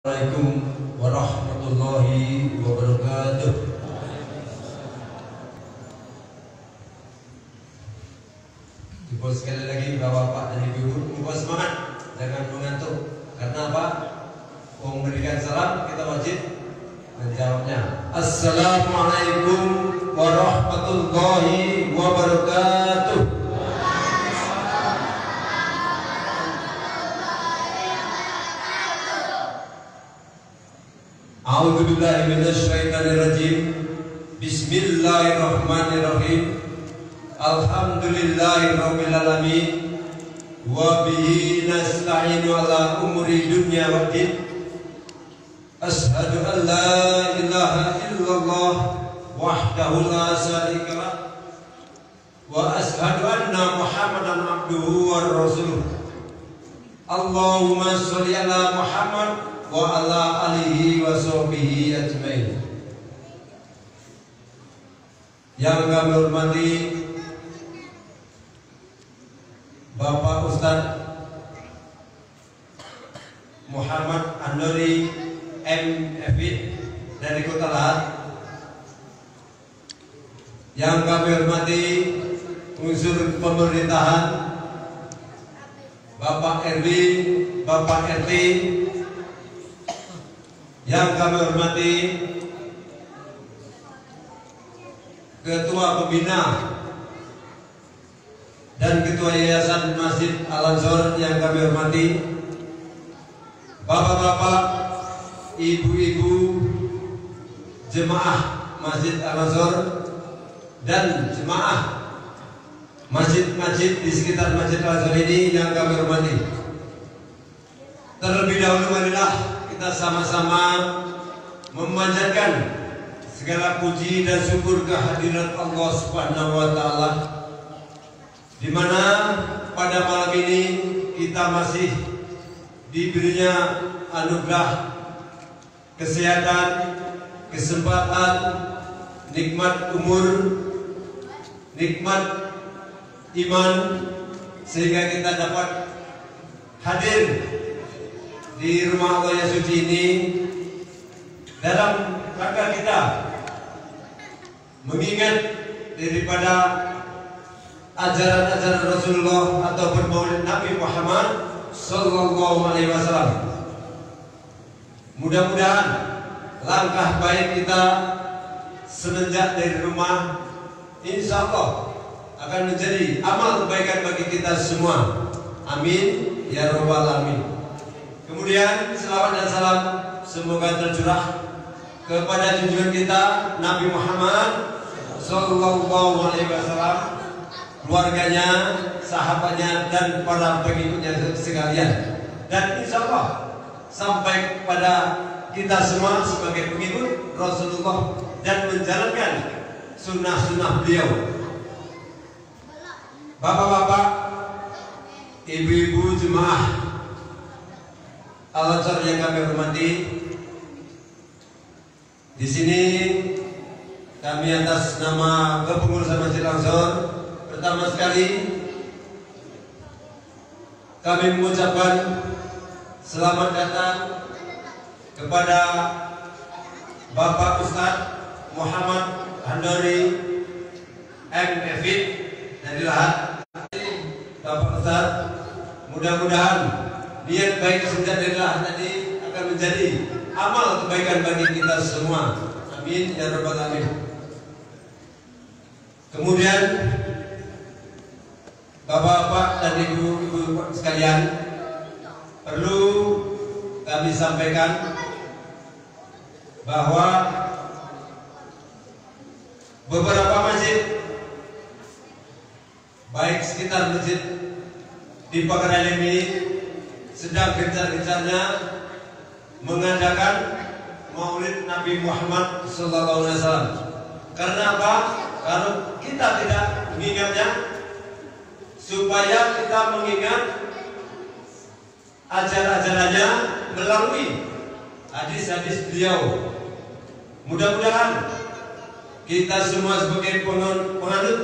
Assalamualaikum warahmatullahi wabarakatuh. Jempol sekali lagi Bapak dan Ibu, Ibu semangat, jangan mengantuk. Karena apa? Memberikan salam kita wajib menjawabnya. Assalamualaikum warahmatullahi wabarakatuh. A'udzubillahi minasyaitonirrajim. Bismillahirrahmanirrahim. Alhamdulillahirabbil alamin. Wa bihi nasta'inu ala umuri dunya waddin. Asyhadu an la ilaha illallah wahdahu la syarika lah. Wa asyhadu anna Muhammadan abduhu wa rasuluh. Allahumma sholli ala Muhammad wa ala alihi wa sahbihi ajmain. Yang kami hormati Bapak Ustadz Muhammad Andori M.F. dari Kota Lahat. Yang kami hormati unsur pemerintahan Bapak Erwin, Bapak RT. Yang kami hormati Ketua Pembina dan Ketua Yayasan Masjid Al-Ansor yang kami hormati, Bapak-bapak, Ibu-ibu, jemaah Masjid Al-Ansor dan jemaah masjid-masjid di sekitar Masjid Al-Ansor ini yang kami hormati. Terlebih dahulu marilah kita sama-sama memanjatkan segala puji dan syukur kehadirat Allah Subhanahu wa taala, di mana pada malam ini kita masih diberinya anugerah kesehatan, kesempatan, nikmat umur, nikmat iman, sehingga kita dapat hadir di rumah Allah yang suci ini dalam rangka kita mengingat daripada ajaran-ajaran Rasulullah atau maulid Nabi Muhammad Sallallahu Alaihi Wasallam. Mudah-mudahan langkah baik kita semenjak dari rumah, insya Allah akan menjadi amal kebaikan bagi kita semua. Amin ya rabbal alamin. Kemudian selawat dan salam semoga tercurah kepada junjungan kita Nabi Muhammad Sallallahu Alaihi Wasallam, keluarganya, sahabatnya dan para pengikutnya sekalian. Dan insya Allah sampai pada kita semua sebagai pengikut Rasulullah dan menjalankan sunnah-sunnah beliau. Bapak-bapak, ibu-ibu jemaah Al-Ansor yang kami hormati, di sini kami atas nama kepengurusan Masjid Al-Ansor pertama sekali kami mengucapkan selamat datang kepada Bapak Ustadz Muhammad Andori M.F. dari Lahat. Bapak Ustadz, mudah-mudahan niat baik sejak dari Lahat tadi akan menjadi amal kebaikan bagi kita semua. Amin ya rabbal alamin. Kemudian Bapak-bapak dan ibu-ibu sekalian, perlu kami sampaikan bahwa beberapa masjid, baik sekitar masjid di Pagarayan ini, sedang gencar-gencarnya mengadakan maulid Nabi Muhammad Sallallahu Alaihi Wasallam. Karena apa? Kalau kita tidak mengingatnya, supaya kita mengingat ajaran-ajarannya melalui hadis-hadis beliau. Mudah-mudahan kita semua sebagai penganut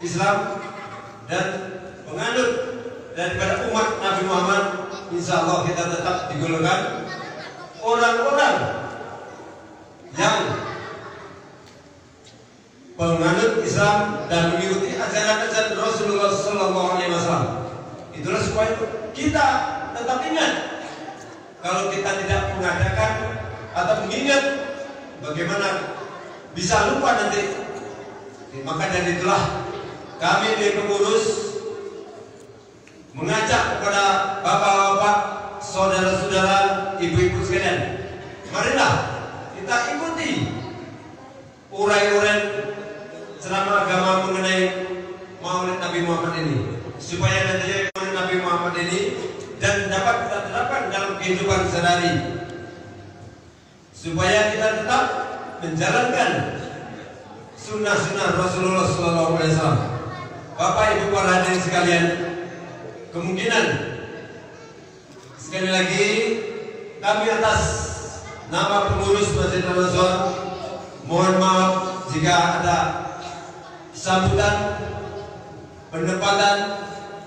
Islam dan penganut daripada umat Nabi Muhammad, insya Allah kita tetap digolongkan orang-orang yang penganut Islam dan mengikuti ajaran-ajaran Rasulullah SAW. Itulah supaya kita tetap ingat. Kalau kita tidak mengadakan atau mengingat, bagaimana bisa lupa nanti. Maka dari itulah kami di pengurus mengajak kepada bapak-bapak, saudara-saudara, ibu-ibu sekalian, marilah kita ikuti uraian ceramah agama mengenai Maulid Nabi Muhammad ini, supaya nantinya Maulid Nabi Muhammad ini dan dapat kita terapkan dalam kehidupan sehari-hari, supaya kita tetap menjalankan sunnah-sunnah Rasulullah SAW. Bapak Ibu para hadirin sekalian, kemungkinan sekali lagi kami atas nama pengurus Masjid Al-Azhar mohon maaf jika ada sambutan pendapatan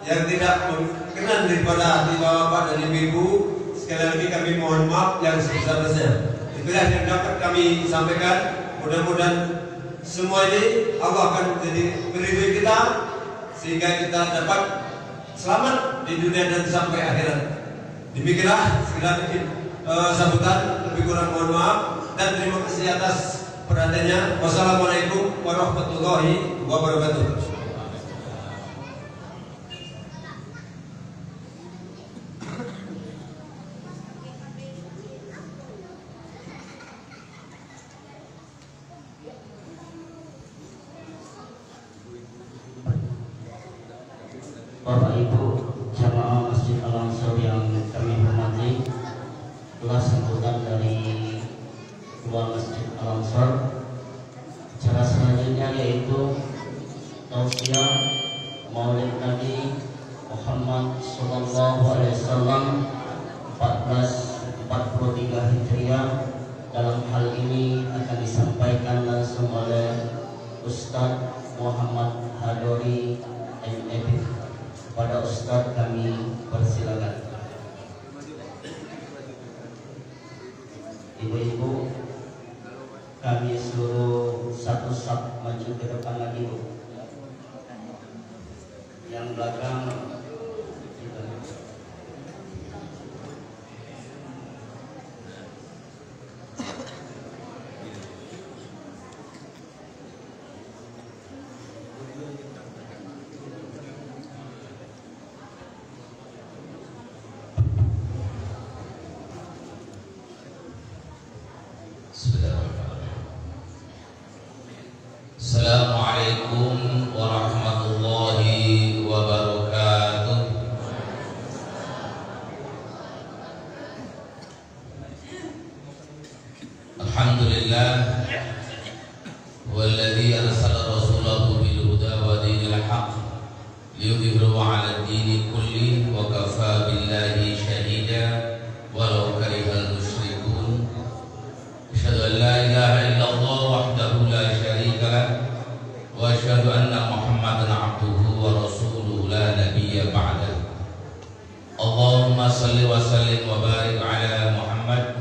yang tidak berkenan daripada hati bapak dan ibu-ibu. Sekali lagi kami mohon maaf yang sebesar-besarnya. Itulah yang dapat kami sampaikan. Mudah-mudahan semua ini Allah akan menjadi meridhoi kita sehingga kita dapat selamat di dunia dan sampai akhirat. Demikianlah sekali sambutan, lebih kurang mohon maaf dan terima kasih atas perhatiannya. Wassalamualaikum warahmatullahi wabarakatuh. Bapak Ibu jamaah Masjid Al-Ansor yang kami hormati, itulah sambutan dari Ketua Masjid Al-Ansor. Acara selanjutnya yaitu tausiah Maulid Nabi Muhammad SAW 1443 Hijriah. Dalam hal ini akan disampaikan langsung oleh Ustadz Muhammad Hadori MF. Pada Ustadz kami persilakan. Ibu-ibu kami suruh satu saf maju ke depan lagi, Bu. Yang belakang kita. Assalamualaikum warahmatullahi wabarakatuh. Alhamdulillah walladzi arsala rasulahu bil huda wa dinil haqq liyudhhirahu 'ala ad-dini kulli wa kafaa billahi shahida walau karihal musyrikun. Asyhadu an la ilaha illallah wahdahu la syarika lah wa asyhadu anna Muhammadan abduhu wa rasuluhu la nabiyya ba'dah. Allahumma salli wa sallim wa barik ala Muhammad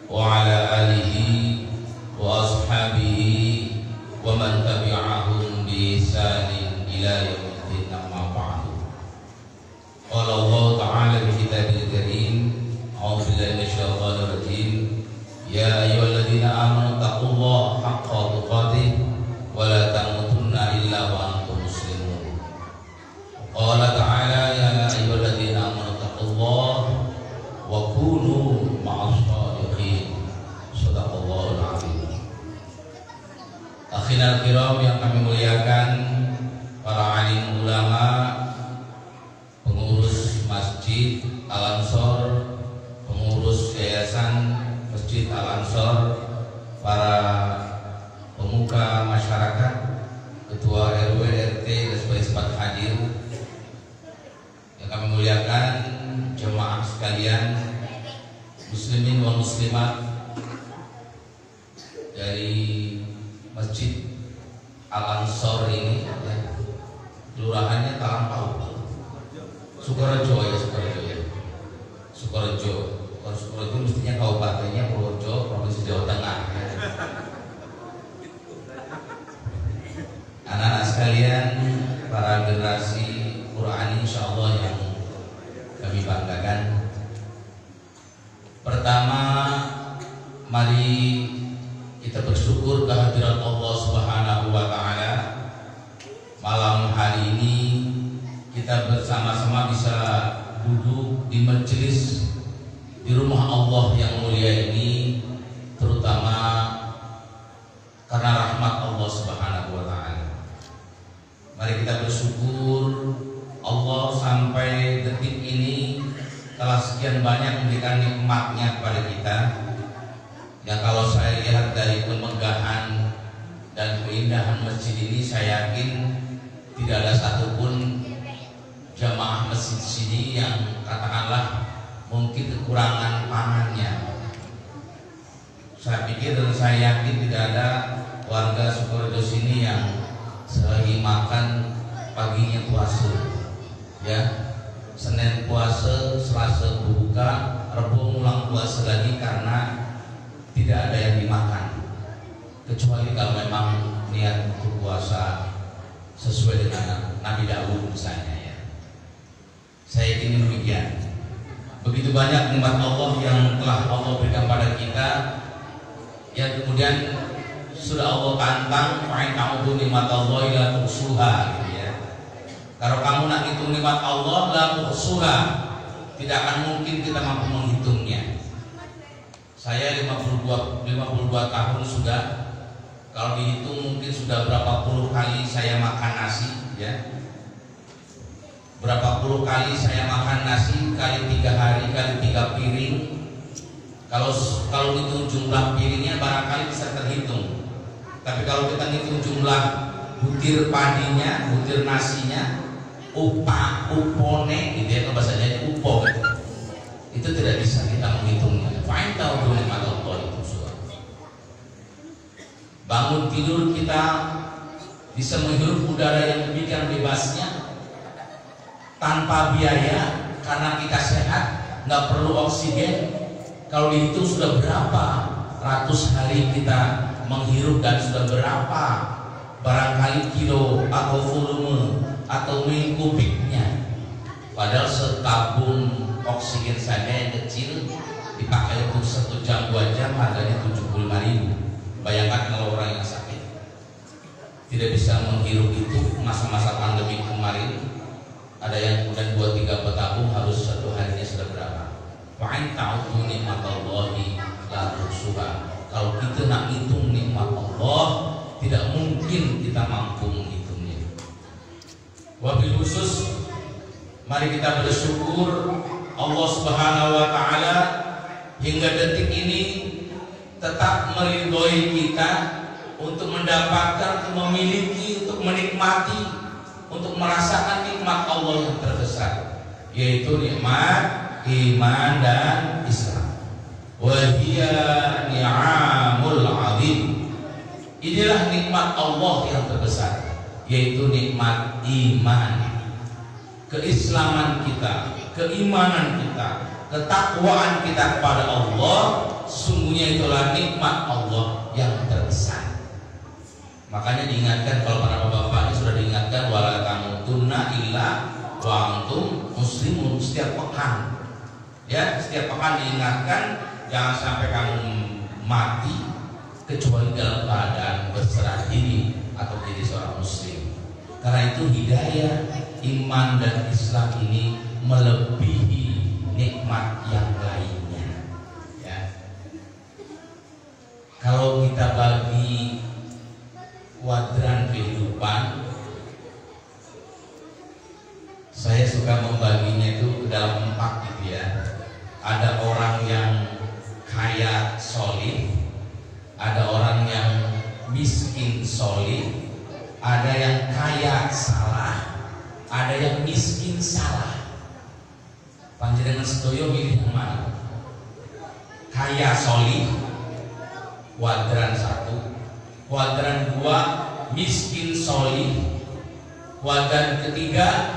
wa ala alihi wa ashabihi wa man tabi'ahum bi ihsanin ila yaumiddin, amma ba'du. Qala Allah ta'ala fi kitabil karim, a'udzu billahi minasyaitonir rajim. Ya ayyuhalladzina amanu taqullaha haqqa tuqatih wa la tamutunna illa wa antum muslimun. Qala ta'ala ya ayyuhalladzina amanu taqullaha wa kunu ma'as shadiqin. Shadaqallahul azim. Akhirul kiram yang kami muliakan, para alim ulama, pengurus Masjid Al-Ansor, pengurus Yayasan Masjid Al-Ansor, para pemuka masyarakat, ketua RW, RT, dan sebagai hadir yang kami muliakan, jemaah sekalian, muslimin wal muslimat dari Masjid Al-Ansor ini, ya, kelurahannya Talampau, Sukorejo ya, Sukorejo ya, Sukorejo. Kalau Sukorejo mestinya kabupatennya pertama, mari kita bersyukur kehadirat Allah Subhanahu wa Ta'ala. Malam hari ini kita bersama-sama bisa duduk di majelis di rumah Allah yang mulia ini, terutama karena rahmat Allah Subhanahu wa Ta'ala. Mari kita bersyukur Allah sampai detik ini telah sekian banyak memberikan nikmatnya kepada kita. Yang kalau saya lihat dari kemegahan dan keindahan masjid ini, saya yakin tidak ada satupun jamaah masjid sini yang katakanlah mungkin kekurangan pangannya. Saya pikir dan saya yakin tidak ada warga Sukorejo sini yang selagi makan paginya puasa, ya, Senin puasa, Selasa buka, Rabu ngulang puasa lagi karena tidak ada yang dimakan, kecuali kalau memang niat untuk puasa sesuai dengan Nabi Daud misalnya, ya. Saya yakin demikian. Begitu banyak nikmat Allah yang telah Allah berikan pada kita, yang kemudian sudah Allah tantang, "Fa'in ta'udu nikmatallahi la tuhsuha," gitu ya. Kalau kamu nak hitung nikmat Allah, la tuhsuha, tidak akan mungkin kita mampu menghitungnya. Saya 52 tahun sudah, kalau dihitung mungkin sudah berapa puluh kali saya makan nasi, ya. Berapa puluh kali saya makan nasi, kali 3 hari, kali 3 piring. Kalau hitung jumlah piringnya barangkali bisa terhitung. Tapi kalau kita hitung jumlah butir padinya, butir nasinya, upone gitu ya, kalau bahasanya upo gitu, itu tidak bisa kita menghitungnya. Fa'in ta'udu nikmatallahi la tuhsuha. Bangun tidur kita bisa menghirup udara yang demikian bebasnya tanpa biaya karena kita sehat, nggak perlu oksigen. Kalau dihitung sudah berapa ratus hari kita menghirup dan sudah berapa barangkali kilo atau volume atau kubiknya. Padahal setabung oksigen saja yang kecil dipakai untuk 1 jam 2 jam harganya 75.000. Bayangkan kalau orang yang sakit tidak bisa menghirup itu. Masa-masa pandemi kemarin ada yang kemudian 2-3 tabung harus 1 harinya sudah berapa. Fa'in ta'udu nikmatallahi la tuhsuha. Kalau kita nak hitung nikmat Allah, tidak mungkin kita mampu menghitungnya. Wabil khusus, mari kita bersyukur Allah Subhanahu wa Ta'ala hingga detik ini tetap meridhoi kita untuk mendapatkan, untuk memiliki, untuk menikmati, untuk merasakan nikmat Allah yang terbesar, yaitu nikmat iman dan Islam. Wahia ni'amul azim. Inilah nikmat Allah yang terbesar, yaitu nikmat iman, keislaman kita, keimanan kita, ketakwaan kita kepada Allah. Sungguhnya itulah nikmat Allah yang terbesar. Makanya diingatkan, kalau para bapak-bapak ini sudah diingatkan, wala tamutunna illa wa antum muslimun. Setiap pekan, ya, setiap pekan diingatkan, jangan sampai kamu mati kecuali dalam keadaan berserah diri atau jadi seorang muslim. Karena itu hidayah, iman dan Islam ini melebihi nikmat yang lainnya, ya. Kalau kita bagi kuadran kehidupan, saya suka membaginya itu ke dalam 4 gitu ya. Ada orang yang kaya solih, ada orang yang miskin solih, ada yang kaya salah, ada yang miskin salah. Panjenengan sedoyo milih yang mana? Kaya solih, kuadran 1, kuadran 2 miskin solih, kuadran 3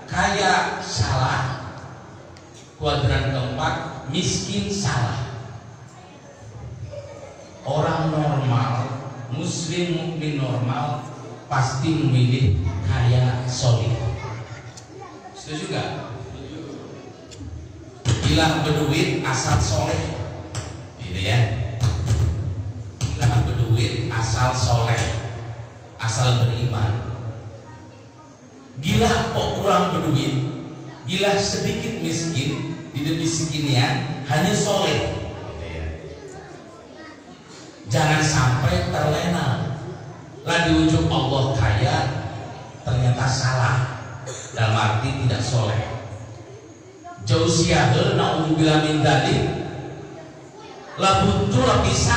kaya salah, kuadran 4 miskin salah. Orang normal, muslim mukmin normal pasti memilih kaya solih. Setuju gak? Bilang berduit asal soleh, asal soleh, asal beriman. Gila kok kurang berduit, gila sedikit miskin, tidak miskinian, hanya soleh. Jangan sampai terlena. Lah di ujung Allah kaya, ternyata salah, dalam arti tidak soleh. Jauh siaga, na'udzubillah min dzalik, lah buntu lah bisa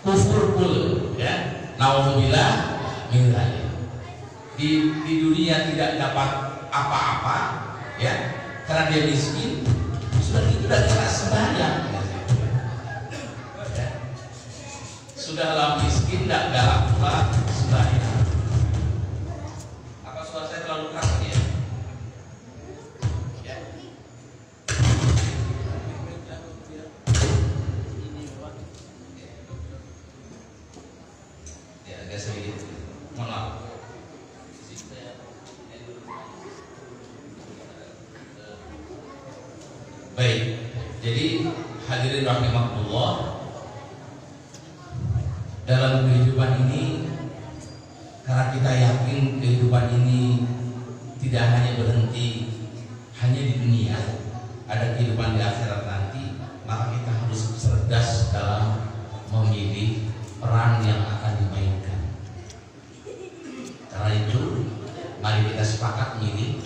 kufur pula, ya. Na'udzubillah min dzalik. Di dunia tidak dapat apa-apa, ya, karena dia miskin, sudah itu udah kena sembahyang. Ya. Sudahlah miskin, tidak galak pula sembahyang. Apa suara saya terlalu keras ya? Ya. Ya, agak sedikit. Mohon maaf. Baik, jadi hadirin rahimakumullah, dalam kehidupan ini, karena kita yakin kehidupan ini tidak hanya berhenti hanya di dunia, ada kehidupan di akhirat nanti, maka kita harus cerdas dalam memilih peran yang akan dimainkan. Karena itu, mari kita sepakat milih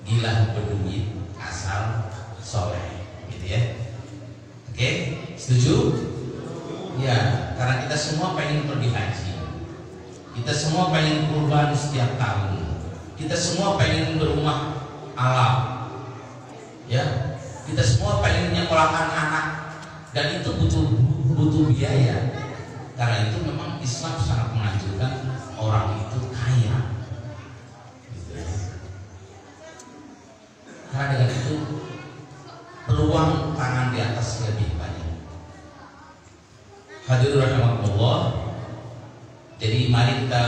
gila berduit asal soleh, gitu ya. Oke, setuju? Ya, karena kita semua pengen pergi haji, kita semua pengen kurban setiap tahun, kita semua pengen berumah alam, ya, kita semua pengen menyekolahkan anak, dan itu butuh biaya. Karena itu memang Islam sangat menganjurkan orang itu kaya. Karena dengan itu peluang tangan di atas lebih banyak. Hadirin rahimakumullah, jadi mari kita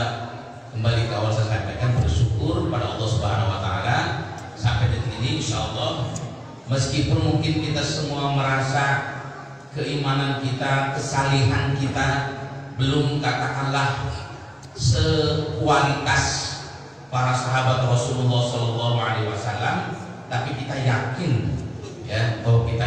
kembali ke awal saya sampaikan, bersyukur pada Allah Subhanahu wa taala sampai detik ini insyaallah, meskipun mungkin kita semua merasa keimanan kita, kesalihan kita belum katakanlah sekualitas para sahabat Rasulullah Shallallahu Alaihi Wasallam, tapi kita yakin ya bahwa kita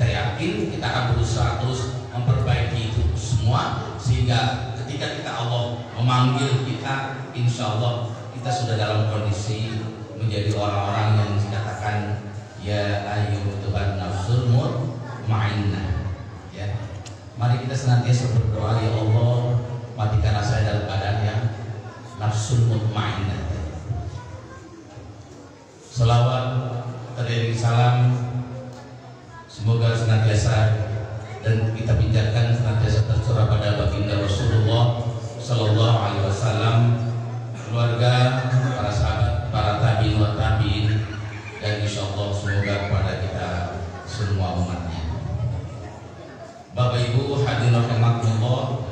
yakin kita akan berusaha terus memperbaiki itu semua, sehingga ketika kita Allah memanggil kita, insya Allah kita sudah dalam kondisi menjadi orang-orang yang dikatakan ya ayyuhan nafsul mutmainnah. Ya, mari kita senantiasa berdoa, ya Allah matikanlah saya dalam keadaan yang nafsul mutmainnah. Selawat terdiri salam semoga senantiasa dan kita pinjamkan senantiasa tercurah pada baginda Rasulullah Sallallahu Alaihi Wasallam, keluarga, para sahabat, para tabiin wa tabiin, dan insya Allah semoga kepada kita semua umatnya. Bapak Ibu hadirin rahimakumullah,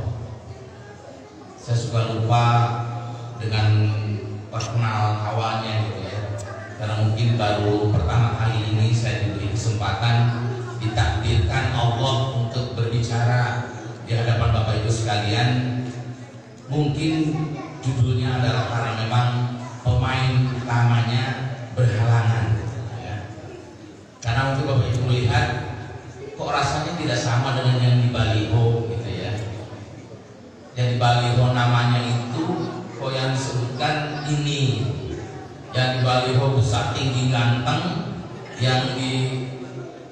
saya suka lupa dengan perkenalan awalnya gitu ya, karena mungkin baru pertama kali ini saya diberi kesempatan, ditakdirkan Allah untuk berbicara di hadapan Bapak Ibu sekalian. Mungkin judulnya adalah karena memang pemain utamanya berhalangan ya. Karena mungkin Bapak Ibu melihat kok rasanya tidak sama dengan yang di baliho gitu ya. Yang di baliho namanya itu kok yang disebutkan ini, yang di baliho besar tinggi ganteng, yang di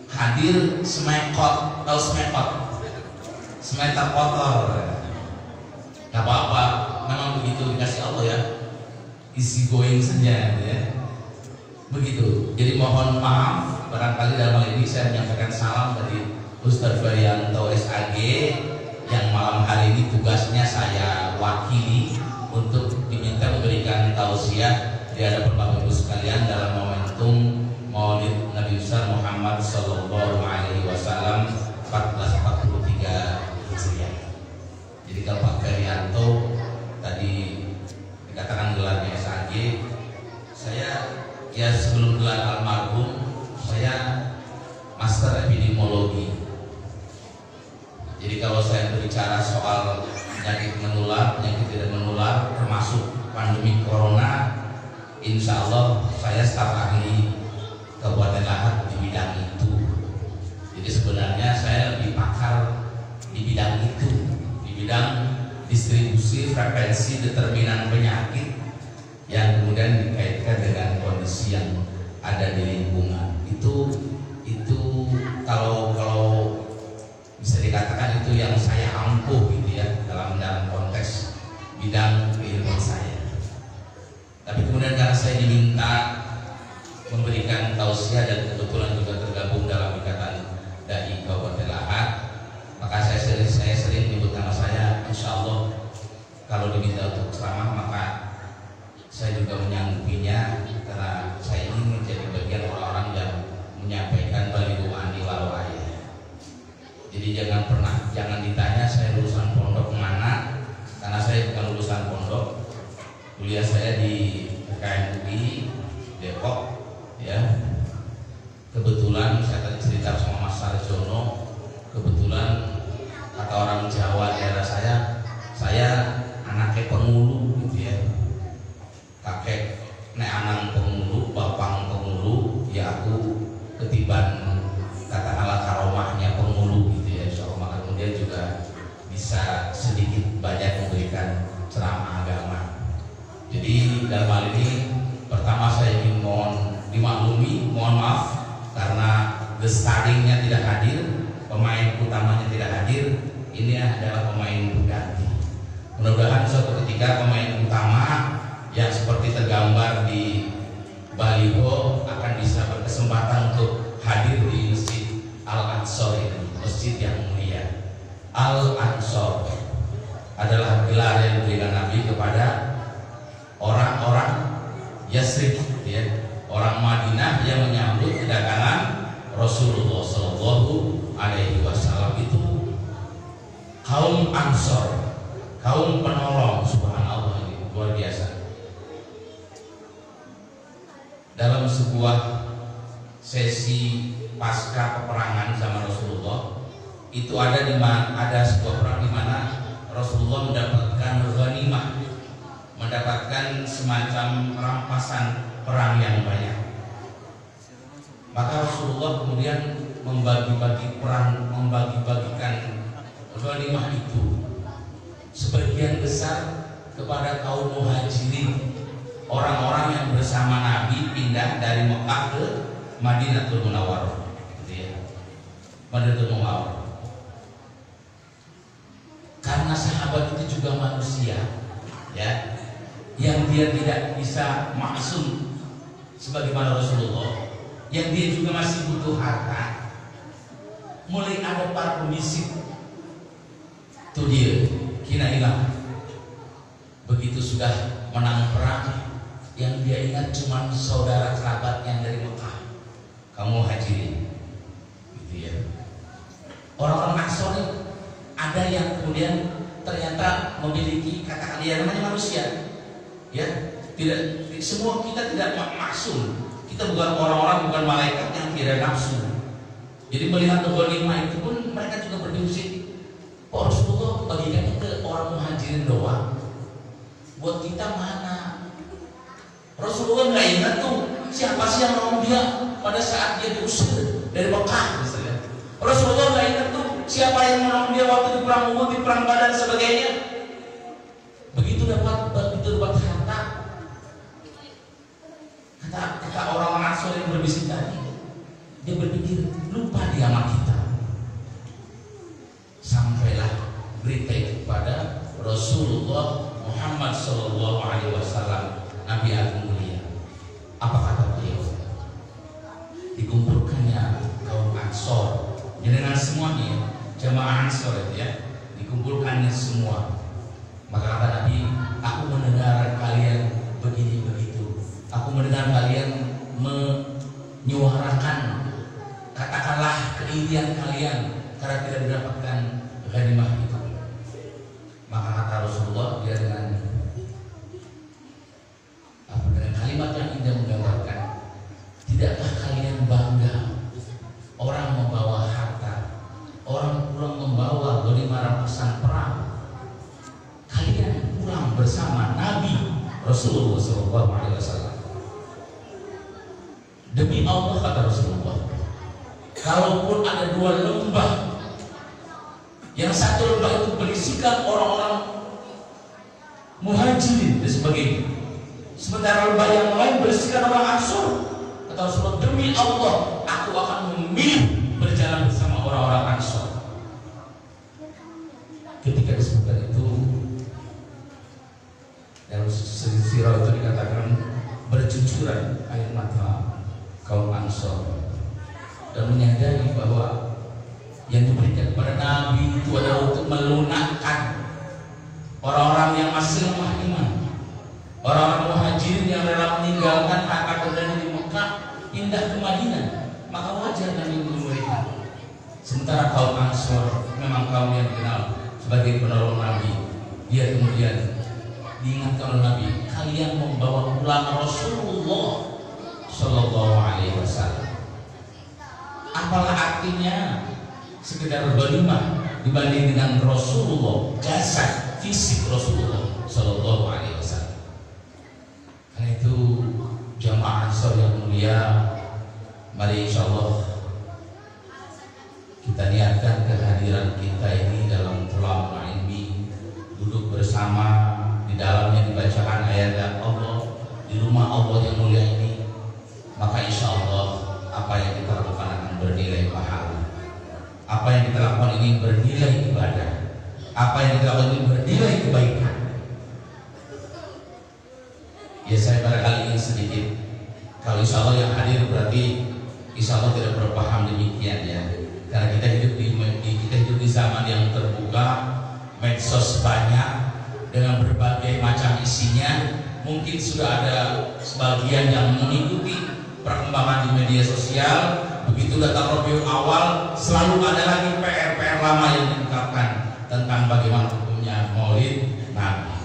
hadir semekot, tahu semekot? Semeter kotor. Gak apa-apa, memang begitu dikasih Allah ya, easy going saja ya. Begitu. Jadi mohon maaf barangkali dalam hal ini saya menyampaikan salam dari Ustadz Baryanto SAG yang malam hari ini tugasnya saya wakili untuk diminta memberikan tausiah di hadapan Bapak Ibu sekalian dalam momentum Maulid Nabi besar Muhammad Sallallahu Alaihi Wasallam 1443 Hijriah. Jadi kalau Pak Feryanto tadi dikatakan gelarnya SAG, saya ya sebelum gelar almarhum saya master epidemiologi. Jadi kalau saya berbicara soal penyakit menular, penyakit tidak menular, termasuk pandemi corona, insya Allah saya staf ahli Kabupaten Lahat di bidang itu. Jadi sebenarnya saya lebih pakar di bidang itu, di bidang distribusi frekuensi determinan penyakit yang kemudian dikaitkan dengan kondisi yang ada di lingkungan. Itu kalau bisa dikatakan itu yang saya ampuh gitu ya dalam konteks bidang keilmuan saya. Tapi kemudian karena saya diminta memberikan tausiah dan kebetulan juga tergabung dalam ikatan dai Kabupaten Lahat, maka saya sering menyebut nama saya. Insya Allah kalau diminta untuk ceramah maka saya juga menyanggupinya, karena saya ingin menjadi bagian orang-orang yang menyampaikan balighul anni walau ayah. Jadi jangan ditanya saya lulusan pondok mana, karena saya bukan lulusan pondok. Kuliah saya di PKMUI Depok ya. Kebetulan saya tadi cerita sama Mas Sarjono, kebetulan kata orang Jawa daerah saya anaknya pengulu gitu ya. Kakek nek anang pengulu, bapang pengulu, ya aku ketiban katakanlah karomahnya pengulu gitu ya. Insya Allah maka kemudian juga bisa sedikit banyak memberikan ceramah agama. Jadi dalam hal ini pertama saya ingin mohon maaf karena the startingnya tidak hadir, pemain utamanya tidak hadir. Ini adalah pemain pengganti. Mudah-mudahan suatu ketika pemain utama yang seperti tergambar di baliho akan bisa berkesempatan untuk hadir di Masjid Al-Ansor ini, masjid yang mulia. Al-Ansor adalah gelar yang diberikan Nabi kepada orang-orang Yasrib, ya, orang Madinah yang menyambut kedatangan Rasulullah Shallallahu Alaihi Wasallam. Itu kaum Ansor, kaum penolong. Subhanallah, ini luar biasa. Dalam sebuah sesi pasca peperangan sama Rasulullah, itu ada sebuah perang di mana Rasulullah mendapatkan ghanimah, mendapatkan semacam rampasan perang yang banyak. Maka Rasulullah kemudian membagikan ghanimah itu sebagian besar kepada kaum muhajirin, orang-orang yang bersama Nabi pindah dari Mekah ke Madinatul Munawwarah, gitu ya. Madinatul Munawwarah. Karena sahabat itu juga manusia, ya, yang dia tidak bisa maksum sebagaimana Rasulullah, yang dia juga masih butuh harta. Mulai ada para pembisik, itu dia kina hilang. Begitu sudah menang perang, yang dia ingat cuma saudara kerabat yang dari Mekah, kamu hadirin, gitu ya. Orang-orang Ansor ada yang kemudian ternyata memiliki katakan dia namanya manusia, ya. Tidak semua kita tidak maksum. Kita bukan orang-orang, bukan malaikat yang tidak nafsu. Jadi melihat ghanimah itu pun mereka juga berdiskusi. Kok Rasulullah bagikannya ke orang muhajirin doang? Buat kita mana? Rasulullah nggak ingat tuh siapa sih yang nolong dia pada saat dia diusir dari Mekah misalnya. Rasulullah nggak ingat tuh siapa yang menolong dia waktu di perang Uhud, di perang Badar dan sebagainya. Begitu dapat harta, kata orang-orang Ansor yang berbisik tadi, dia berpikir lupa dia sama kita. Sampailah berita itu kepada Rasulullah Muhammad Sallallahu Alaihi Wasallam, Nabi Agung mulia. Apa kata beliau? Dikumpulkannya kaum Ansor, dengan semuanya jamaah Ansor itu ya, dikumpulkannya semua. Maka kata Nabi, aku mendengar kalian begini begitu. Aku mendengar kalian menyuarakan katakanlah keirian kalian karena tidak mendapatkan ghanimah itu. Maka kata Rasulullah dia dengan kalimat yang indah menggambarkan, tidakkah kalian bangga orang membawa harta, orang pulang membawa ghanimah Rasulullah SAW. Demi Allah, kata Rasulullah, kalaupun ada dua lembah, yang satu lembah itu berisikan orang-orang Muhajirin dan sebagainya, sementara lembah yang lain berisikan orang Ansor, kata Rasulullah, demi Allah, aku akan memilih berjalan bersama orang-orang Ansor. Ketika disebutkan itu, dalam sirah itu dikatakan bercucuran air mata kaum Ansor dan menyadari bahwa yang diberikan kepada Nabi itu adalah untuk melunakkan orang-orang yang masih lemah iman, orang-orang Muhajirin yang rela meninggalkan harta bendanya di Mekah pindah ke Madinah, maka wajar Nabi memilih mereka. Sementara kaum Ansor memang kaum yang dikenal sebagai penolong Nabi, dia kemudian diingatkan oleh Nabi, kalian membawa pulang Rasulullah Sallallahu Alaihi Wasallam. Apalah artinya sekedar berlimah dibanding dengan Rasulullah, jasad fisik Rasulullah Sallallahu Alaihi Wasallam. Karena itu jamaah Ansor yang mulia, mari insyaallah kita niatkan kehadiran kita ini dalam thalaqul ilmi, duduk bersama, di dalamnya dibacakan ayat Allah, di rumah Allah yang mulia ini, maka insya Allah apa yang kita lakukan akan bernilai pahala. Apa yang kita lakukan ini bernilai ibadah, apa yang kita lakukan ini bernilai kebaikan. Ya, saya barangkali ingin sedikit, kalau insya Allah yang hadir berarti insya Allah tidak berpaham demikian ya. Karena kita hidup di zaman yang terbuka, medsos banyak dengan berbagai macam isinya. Mungkin sudah ada sebagian yang mengikuti perkembangan di media sosial. Begitu datang Rabiul Awal, selalu ada lagi PR lama yang diungkapkan tentang bagaimana hukumnya Maulid Nabi.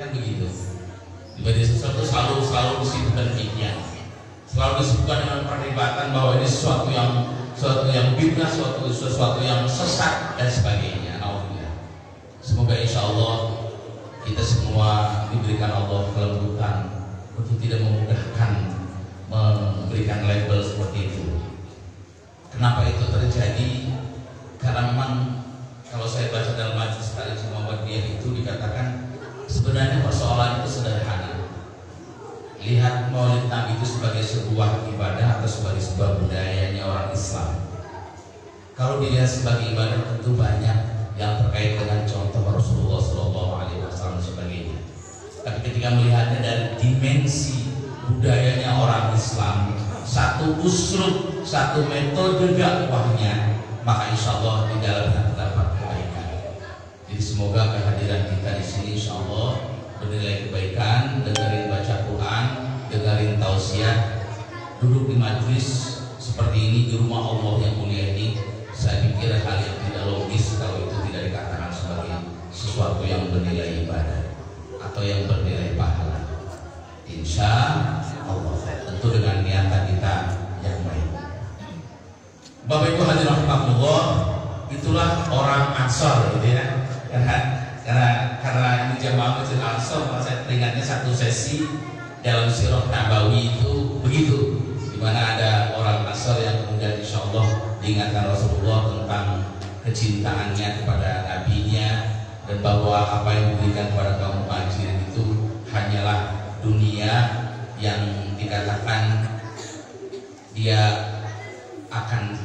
Kan begitu. Di media sosial itu selalu disebutkan demikian. Selalu disebutkan dengan perdebatan bahwa ini sesuatu yang bid'ah, sesuatu yang sesat dan sebagainya. Alhamdulillah. Semoga insya Allah kita semua diberikan Allah kelembutan untuk tidak memudahkan memberikan label seperti itu. Kenapa itu terjadi? Karena memang kalau saya baca dalam majlis tadi Muhammadiyah itu dikatakan sebenarnya persoalan itu sederhana. Lihat Maulid Nabi itu sebagai sebuah ibadah atau sebagai sebuah budayanya orang Islam. Kalau dilihat sebagai ibadah tentu banyak yang terkait dengan contoh Rasulullah SAW dan sebagainya. Tapi ketika melihatnya dari dimensi budayanya orang Islam, satu uslub, satu metode dakwahnya, maka insya Allah di dalamnya terdapat kebaikan. Jadi semoga kehadiran kita di sini insya Allah bernilai kebaikan, dengerin baca Quran, dengerin tausiah, duduk di majlis seperti ini di rumah Allah yang mulia ini. Saya pikir hal yang tidak logis kalau itu tidak dikatakan sebagai sesuatu yang bernilai ibadah atau yang bernilai pahala. Insya Allah, tentu dengan niatan kita yang baik. Bapak Ibu hadirin rahimakumullah, itulah orang Ansor, gitu ya. Karena ini jamaah Masjid Ansor, maka saya teringatnya satu sesi dalam Sirah Nabawi itu begitu, di mana ada orang Ansor yang kemudian insya Allah diingatkan Rasulullah tentang kecintaannya kepada nabinya dan bahwa apa yang diberikan kepada kaum Muhajirin itu hanyalah dunia yang dikatakan dia akan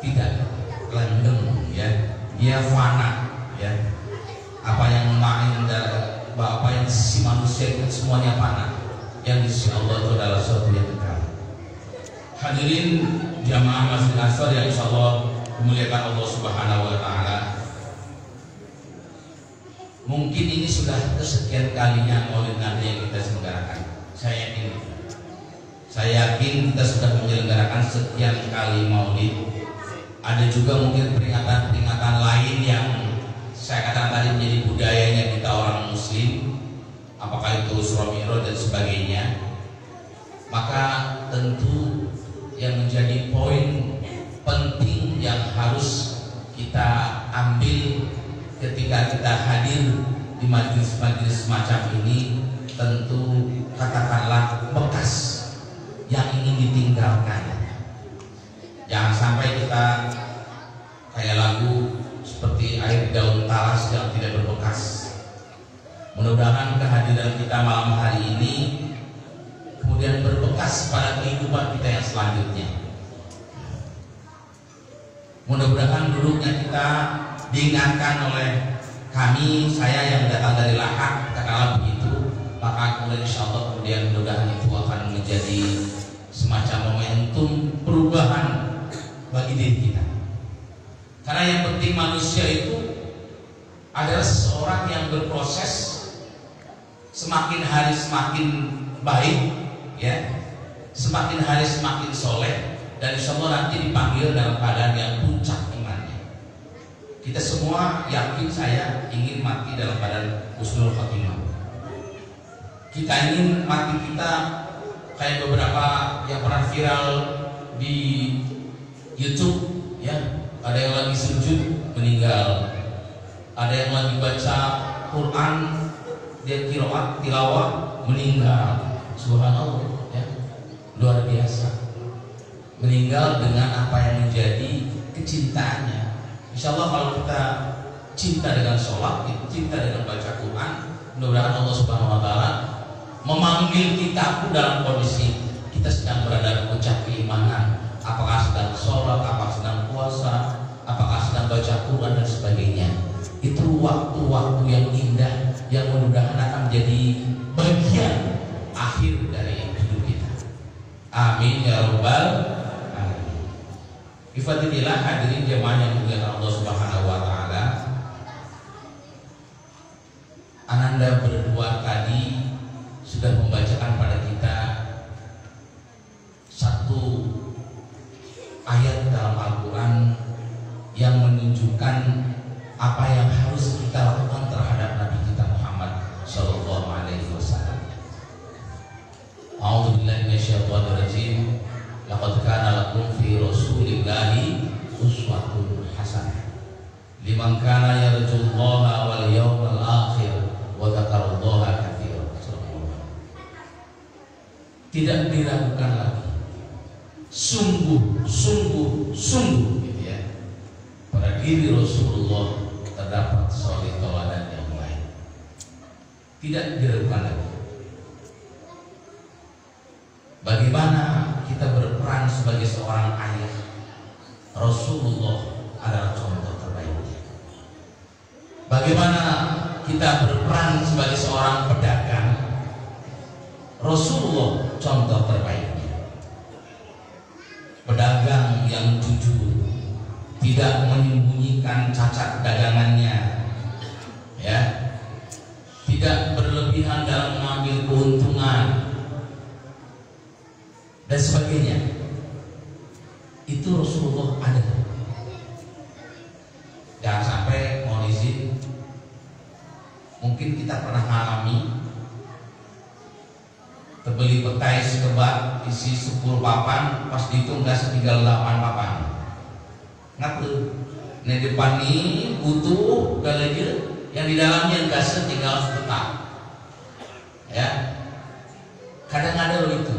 tidak langgeng, ya, dia fana, ya. Apa yang main apa yang di sisi manusia itu semuanya fana, yang di sisi Allah itu adalah sesuatu yang kekal. Hadirin jamaah Masjid Ansor yang insya Allah dimuliakan Allah Subhanahu Wa Taala. Mungkin ini sudah kesekian kalinya Maulid Nabi yang kita selenggarakan. Saya yakin kita sudah menyelenggarakan sekian kali Maulid. Ada juga mungkin peringatan-peringatan lain yang saya katakan tadi menjadi budayanya kita orang Muslim, apakah itu Isra Mi'raj dan sebagainya. Maka tentu yang menjadi poin penting yang harus kita ambil ketika kita hadir di majlis-majlis semacam ini tentu katakanlah bekas yang ingin ditinggalkan. Jangan sampai kita kayak lagu seperti air daun talas yang tidak berbekas. Mudah-mudahan kehadiran kita malam hari ini kemudian berbekas pada kehidupan kita yang selanjutnya. Mudah-mudahan duduknya kita diingatkan oleh kami, saya yang datang dari Lahak, katakanlah begitu, maka kemudian insya Allah kemudian mudah-mudahan itu akan menjadi semacam momentum perubahan bagi diri kita. Karena yang penting manusia itu adalah seseorang yang berproses, semakin hari semakin baik, ya, semakin hari semakin soleh, dan insya Allah nanti dipanggil dalam keadaan yang puncak imannya. Kita semua yakin, saya ingin mati dalam keadaan husnul khotimah. Kita ingin mati kita kayak beberapa yang pernah viral di YouTube, ya, ada yang lagi sujud meninggal, ada yang lagi baca Quran, dia tilawah meninggal. Subhanallah, ya, luar biasa. Meninggal dengan apa yang menjadi kecintaannya. Insya Allah kalau kita cinta dengan sholat, cinta dengan baca Quran, mudah-mudahan Allah Subhanahu Wa Taala memanggil kita pun dalam kondisi kita sedang berada di puncak keimanan. Apakah sedang sholat, apakah sedang puasa, apakah sedang baca Quran dan sebagainya. Itu waktu-waktu yang indah yang mudah-mudahan akan menjadi bagian akhir dari hidup kita. Amin ya Rabbal. Ifadillah hadirin jemaah yang dimuliakan Allah Subhanahu Wa Taala. Ananda berdua tadi sudah membacakan pada kita satu ayat dalam Al-Quran yang menunjukkan apa yang harus kita lakukan terhadap Nabi kita Muhammad Sallallahu Alaihi Wasallam. A'udzubillahi minasyaitonirrajim. Laqad kana lakum fi Rasulillahi uswatun hasanah liman kana yarjullaha wal yawmal akhir wa dzakarallaha katsiran. Tidak diragukan lagi, sungguh gitu ya, pada diri Rasulullah terdapat suri tauladan yang baik. Tidak diragukan lagi bagaimana kita berperan sebagai seorang ayah. Rasulullah adalah contoh terbaiknya. Bagaimana kita berperan sebagai seorang pedagang. Rasulullah contoh terbaiknya. Pedagang yang jujur, tidak menyembunyikan cacat dagangannya, ya, tidak berlebihan dalam mengambil keuntungan dan sebagainya. Itu Rasulullah ada. Jangan sampai, mohon izin, mungkin kita pernah mengalami terbeli petai sekebat isi 10 papan, pas dihitung gas tinggal 8 papan. Ngatu? Di depan ini butuh galaja, yang di dalamnya gas tinggal sepetak. Ya, kadang ada loh itu.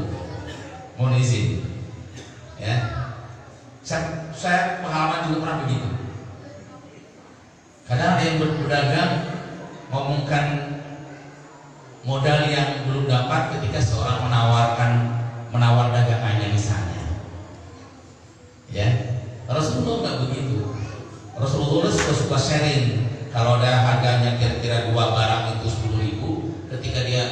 Mohon izin, ya, saya pengalaman juga pernah begitu. Kadang ada yang berdagang ngomongkan modal yang belum dapat ketika seorang menawar dagangannya misalnya, ya. Rasulullah nggak begitu. Rasulullah suka sharing. Kalau ada harganya kira-kira 2 barang itu 10.000, ketika dia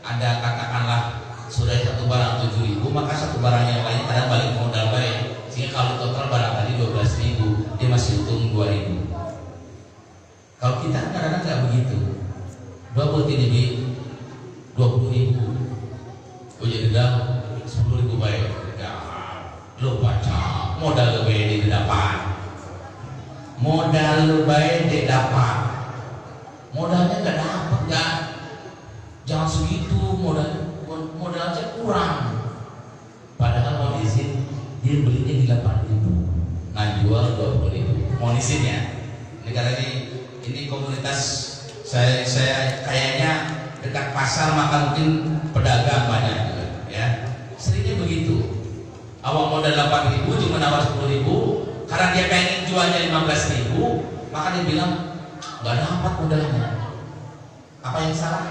ada katakanlah sudah satu barang 7.000, maka satu barang yang lain kadang balik modal baik, sehingga kalau total barang tadi 12.000, dia masih untung 2.000. Kalau kita kadang-kadang nggak begitu. 20 ini 20.000, oh jadi dah 10.000 baik, lo baca modal lebih didapat, modalnya nggak dapat, nggak, jangan segitu modalnya kurang. Padahal mau izin dia belinya di 8.000, jual 20.000. Mau izin ya, ini karena ini komunitas saya kayaknya dekat pasar maka mungkin pedagang banyak juga, ya. Seringnya begitu. Awal modal 8.000 cuma nawar 10.000, karena dia pengen jualnya 15.000, maka dia bilang nggak dapat modalnya. Apa yang salah?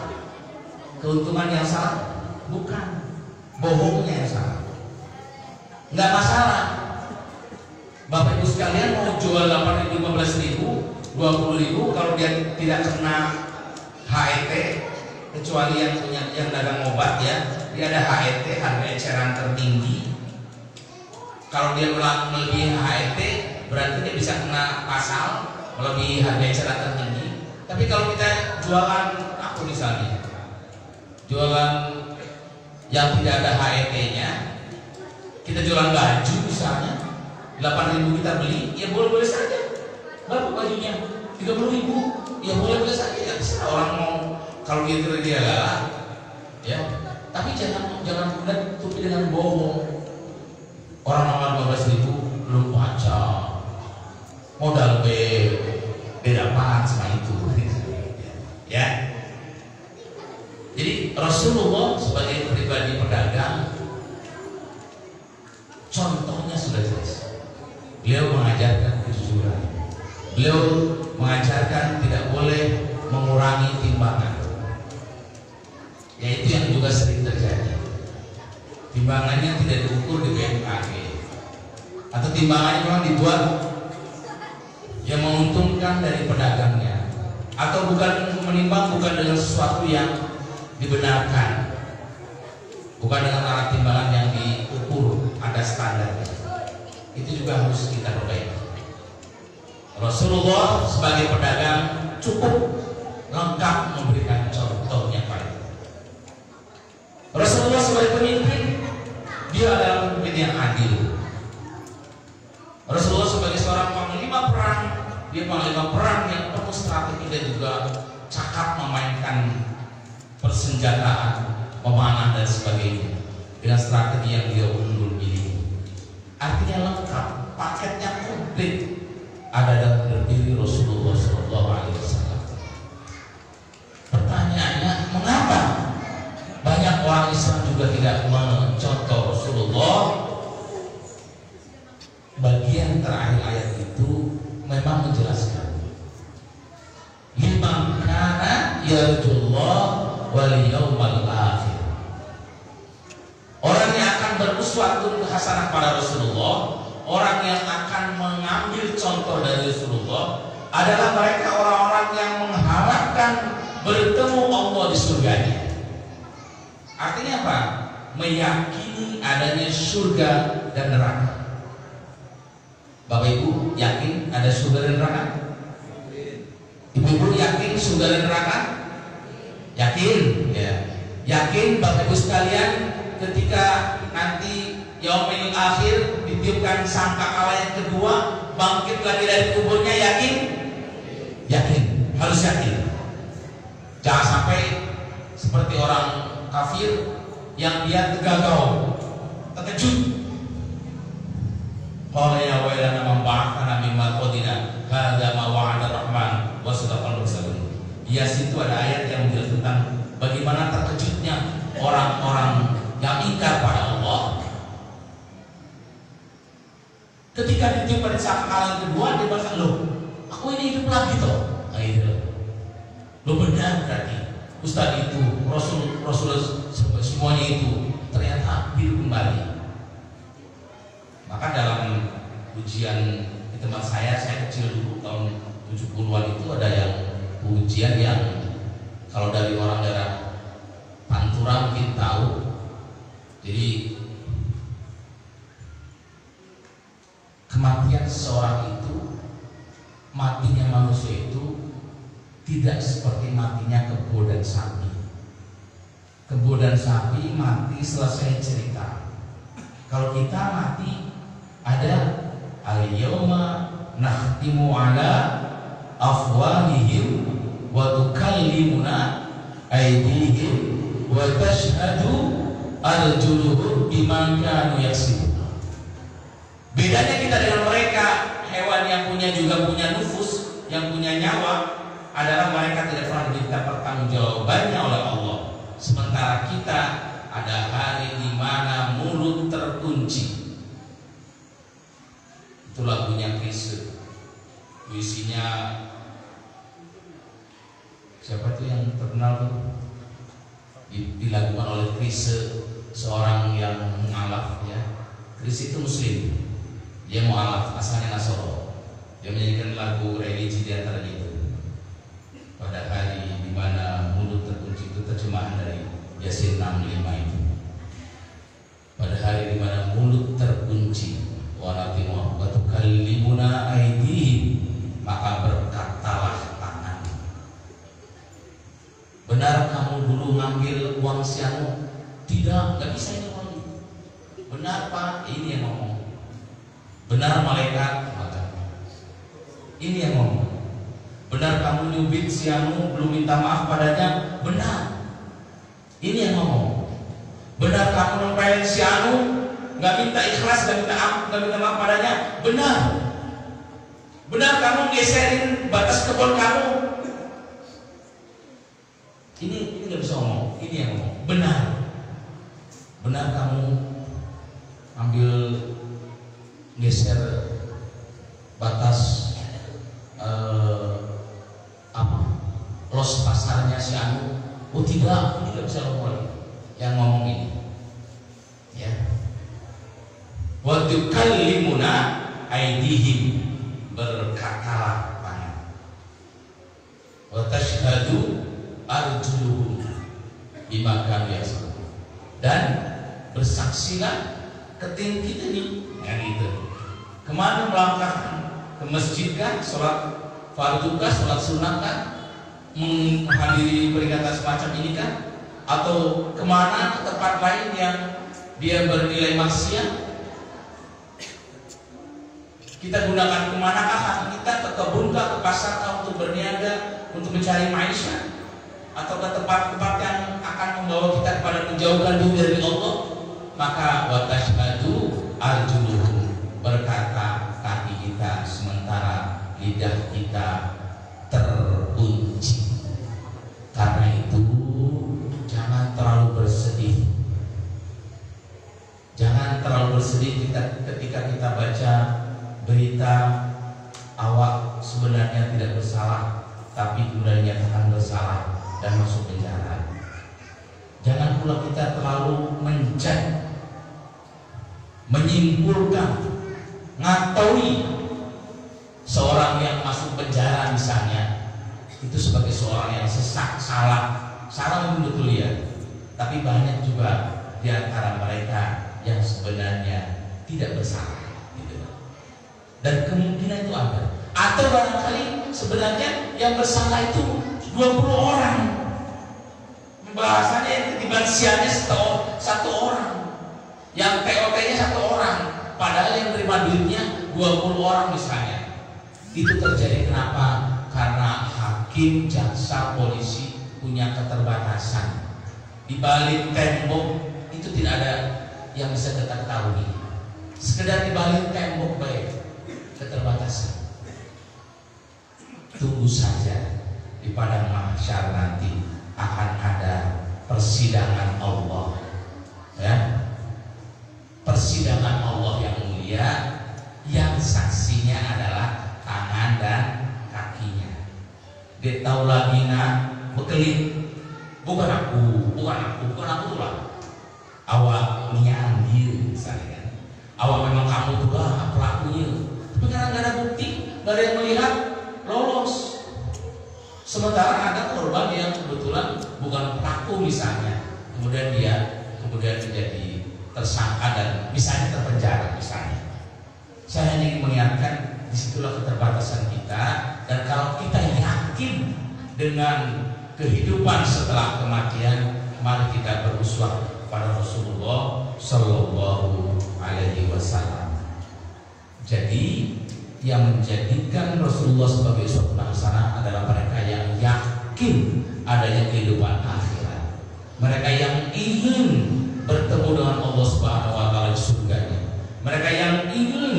Keuntungan yang salah? Bukan, bohongnya yang salah. Nggak masalah. Bapak Ibu sekalian mau jual 8.000, 15.000, 20.000, kalau dia tidak kena HET, kecuali yang dagang obat ya, dia ada HET, harga eceran tertinggi. Kalau dia melebihi HET, berarti dia bisa kena pasal melebihi harga eceran tertinggi. Tapi kalau kita jualan apa misalnya, jualan yang tidak ada HET-nya, kita jualan baju misalnya, 8.000 kita beli, ya boleh-boleh saja. Berapa bajunya? 30.000, ya boleh-boleh saja. Ya bisa orang mau, kalau gitu dia galah, ya. Tapi jangan tutupi dengan bohong. Orang nomor 15.000 belum baca, modal beda apaan sama itu, ya. Jadi Rasulullah sebagai pribadi pedagang, contohnya sudah jelas. Beliau mengajarkan kejujuran. Beliau mengajarkan tidak boleh mengurangi timbangan. Yaitu yang juga sering terjadi. Timbangannya tidak diukur di BMKG, atau timbangannya memang dibuat yang menguntungkan dari pedagangnya, atau bukan menimbang bukan dengan sesuatu yang dibenarkan, bukan dengan alat timbangan yang diukur ada standarnya. Itu juga harus kita perbaiki. Rasulullah sebagai pedagang cukup lengkap memberikan contoh yang baik. Rasulullah sebagai pemimpin, dia adalah pemimpin yang adil. Rasulullah sebagai seorang panglima perang, dia panglima perang yang penuh strategi dan juga cakap memainkan persenjataan, pemanah dan sebagainya dengan strategi yang dia unggul miliki. Artinya lengkap, paketnya komplit ada dalam diri Rasulullah SAW. Pertanyaannya, mengapa banyak orang Islam juga tidak mencontoh Rasulullah? Bagian terakhir ayat itu memang menjelaskan, liman kana yarjullah wal yaumal akhir. Orang yang akan beruswatun hasanah pada Rasulullah, orang yang akan mengambil contoh dari Rasulullah adalah mereka orang-orang yang mengharapkan bertemu Allah di surganya. Artinya apa? Meyakini adanya surga dan neraka. Bapak Ibu yakin ada surga dan neraka? Ibu-ibu yakin surga dan neraka? Yakin? Ya. Yakin Bapak Ibu sekalian ketika nanti yaumil akhir ditiupkan sangkakala yang kedua, bangkit lagi dari kuburnya, yakin? Yakin, harus yakin. Jangan sampai seperti orang kafir yang dia tergagau, terkejut. Qala ya wailana man ba'athana min marqadina hadza ma wa'ada rahman wa sadaqal mursalun. Di situ ada ayat yang menjelaskan tentang bagaimana terkejutnya orang-orang yang ingkar pada Allah. Ketika ditiupkan sangkakala yang kedua, dia berkata, loh, aku ini hidup lagi toh. Nah, itu loh, benar berarti Ustaz itu, Rasul semuanya itu ternyata hidup kembali. Maka dalam ujian di tempat saya kecil dulu tahun 70-an itu ada yang ujian yang kalau dari orang daerah Pantura mungkin tahu. Jadi kematian seseorang itu, matinya manusia itu tidak seperti matinya kebo dan sapi. Kebo dan sapi mati selesai cerita. Kalau kita mati, ada al-yawma nakhtimu ala afwahihim wa tukallimuna aydihim wa tashhadu arjuluhum bima kanu yaksibun. Bedanya kita dengan mereka, hewan yang punya nufus, yang punya nyawa, adalah mereka tidak pernah diminta pertanggungjawabannya oleh Allah. Sementara kita ada hari di mana mulut terkunci. Itu lagunya Chrisye. Puisinya siapa tuh yang terkenal tuh? Dilakukan oleh Chrisye, seorang yang mu'alaf ya. Chrisye itu muslim, dia mu'alaf, asalnya Nasoro. Dia menyanyikan lagu religi di antara itu. Pada hari di mana mulut terkunci, itu terjemahan dari Yasin 65 itu. Pada hari di mana mulut terkunci, wa tukallimuna aydihim, maka berkatalah tangan. Benar kamu dulu ngambil uang si anu? Tidak, nggak bisa ini uang. Benar Pak, ini yang ngomong. Benar malaikat, maka ini yang ngomong. Benar kamu nyubit si anu belum minta maaf padanya? Benar, ini yang ngomong. Benar kamu nempelin si anu nggak minta ikhlas, nggak minta maaf padanya? Benar. Benar kamu geserin batas kebun kamu? Ini nggak bisa ngomong, ini yang ngomong. Benar. Benar kamu ambil geser batas los pasarnya si anu? Oh tidak, ini nggak bisa ngomong. Yang ngomong ini, ya. Wa tukallimuna aydihim, berkatalah tangan. Wa tashhadu arjuluhum bima kanu yaksubun, dan bersaksilah keting kita nih, yang itu. Kemana melangkah? Ke masjid kan, sholat fardu kah, sholat sunnah kan, menghadiri peringatan semacam ini kan, atau kemana ke tempat lain yang dia bernilai maksiat? Kita gunakan kemanakah hak kita? Ke kebun kah, ke pasar kah, untuk berniaga, untuk mencari maisha, atau ke tempat-tempat yang akan membawa kita kepada menjauhkan diri dari Allah? Maka wa tashhadu arjuluhum, berkata kaki kita, sementara lidah kita terkunci. Karena itu jangan terlalu bersedih. Jangan terlalu bersedih ketika kita baca berita awak sebenarnya tidak bersalah, tapi kemudian dinyatakan bersalah dan masuk penjara. Jangan pula kita terlalu menjudge, menyimpulkan, ngataui seorang yang masuk penjara misalnya itu sebagai seorang yang sesat, salah mungkin betul ya, tapi banyak juga di antara mereka yang sebenarnya tidak bersalah gitu. Dan kemungkinan itu ada. Atau barangkali sebenarnya yang bersalah itu 20 orang, bahasanya yang ketibansiannya satu orang, yang POT-nya 1 orang, padahal yang terima duitnya 20 orang misalnya. Itu terjadi kenapa? Karena hakim, jaksa, polisi punya keterbatasan. Di balik tembok itu tidak ada yang bisa kita ketahui. Sekedar di balik tembok baik, keterbatasan. Tunggu saja di padang mahsyar nanti akan ada persidangan Allah, ya. Persidangan Allah yang mulia, yang saksinya adalah tangan dan kakinya. Dia tahu lagi bekelin, bukan aku lah. Awak niandir misalnya kan. Awak memang kamu tuh lah pelakunya, tapi karena nggak ada bukti, nggak ada yang melihat, lolos. Sementara ada korban yang kebetulan bukan pelaku misalnya, kemudian dia menjadi tersangka dan misalnya terpenjara misalnya. Saya ingin mengingatkan, disitulah keterbatasan kita, dan kalau kita yakin dengan kehidupan setelah kematian, mari kita beruswah pada Rasulullah Sallallahu Alaihi Wasallam. Jadi yang menjadikan Rasulullah sebagai uswatun hasanah adalah mereka yang yakin adanya kehidupan akhirat, mereka yang ingin bertemu dengan Allah Subhanahu wa taala di surganya, mereka yang ingin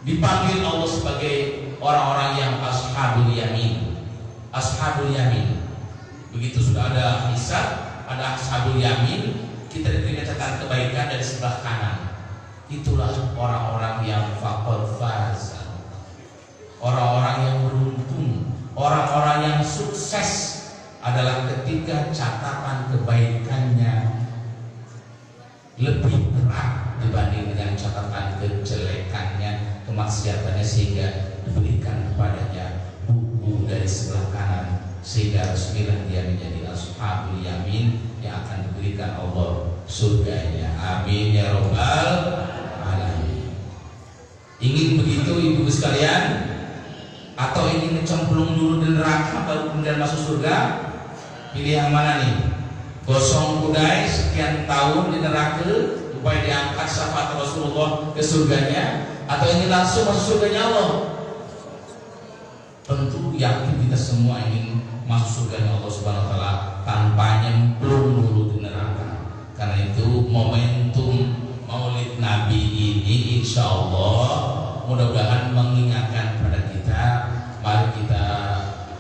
dipanggil Allah sebagai orang-orang yang ashabul yamin, ashabul yamin. Begitu sudah ada hisab, ada ashabul yamin, kita diberikan catatan kebaikan dari sebelah kanan. Itulah orang-orang yang faqad faza, orang-orang yang beruntung, orang-orang yang sukses adalah ketika catatan kebaikannya lebih berat dibanding dengan catatan kejelekannya, kemaksiatannya, sehingga diberikan kepadanya buku dari sebelah kanan, sehingga resmilah dia menjadi ashabul yamin yang akan diberikan Allah surganya. Amin ya robbal alamin. Ingin begitu ibu sekalian, atau ingin mencemplung dulu di neraka baru kemudian masuk surga? Pilih yang mana nih? Gosong kudai sekian tahun di neraka supaya diangkat syafaat Rasulullah ke surganya, atau ingin langsung masuk surganya Allah? Tentu yakin kita semua ingin masuk surganya Allah Subhanahu wa taala tanpa nyemplung dulu di neraka. Karena itu momentum Maulid Nabi ini insya Allah mudah-mudahan mengingatkan pada kita, mari kita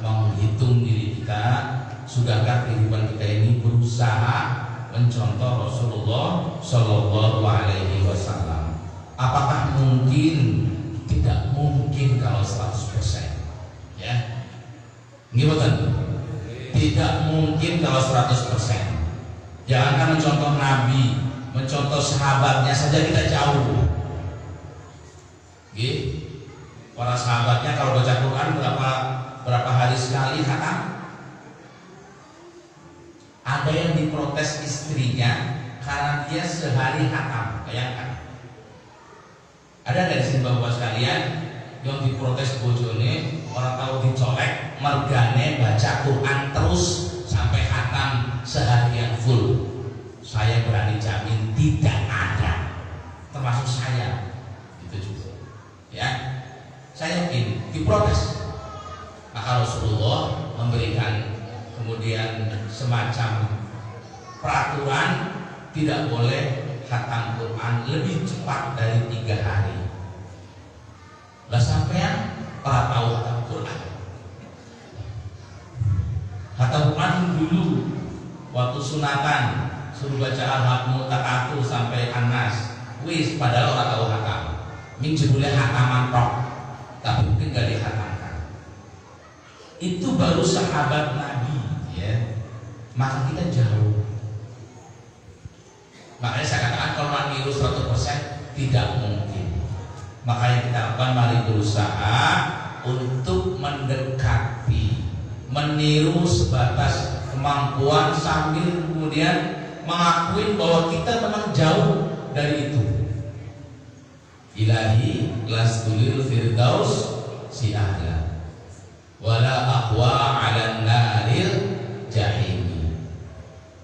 menghitung diri kita, sudahkah kehidupan kita ini berusaha mencontoh Rasulullah Shallallahu Alaihi Wasallam? Apakah mungkin? Tidak mungkin kalau 100%, ya. Gimana? Tidak mungkin kalau 100%. Jangankan mencontoh Nabi, mencontoh sahabatnya saja kita jauh. Gitu. Para sahabatnya kalau baca Quran berapa hari sekali khatam? Ada yang diprotes istrinya karena dia sehari khatam. Bayangkan. Ada nggak di sini bapak sekalian yang diprotes bojone, orang tahu dicolek, mergane baca Quran terus sampai khatam seharian full? Saya berani jamin tidak ada, termasuk saya. Itu juga, ya. Saya yakin diprotes. Maka Rasulullah memberikan kemudian semacam peraturan tidak boleh khatam Quran lebih cepat dari 3 hari. Lah sampean para tahu khatam Quran. Khatam Quran dulu waktu sunatan suruh baca Al-Haqqul Takatsur sampai An-Nas. Wis padahal orang tahu khatam. Min jebule khataman tok. Tapi mungkin gak dikhatamkan. Itu baru sahabat Nabi, ya. Maka kita jauh. Makanya saya katakan kalau niru 100% tidak mungkin. Makanya kita akan mari berusaha untuk mendekati, meniru sebatas kemampuan sambil kemudian mengakui bahwa kita memang jauh dari itu. Ilahi lastulil firdaus si'ala wala aqwa 'alan naril jahim.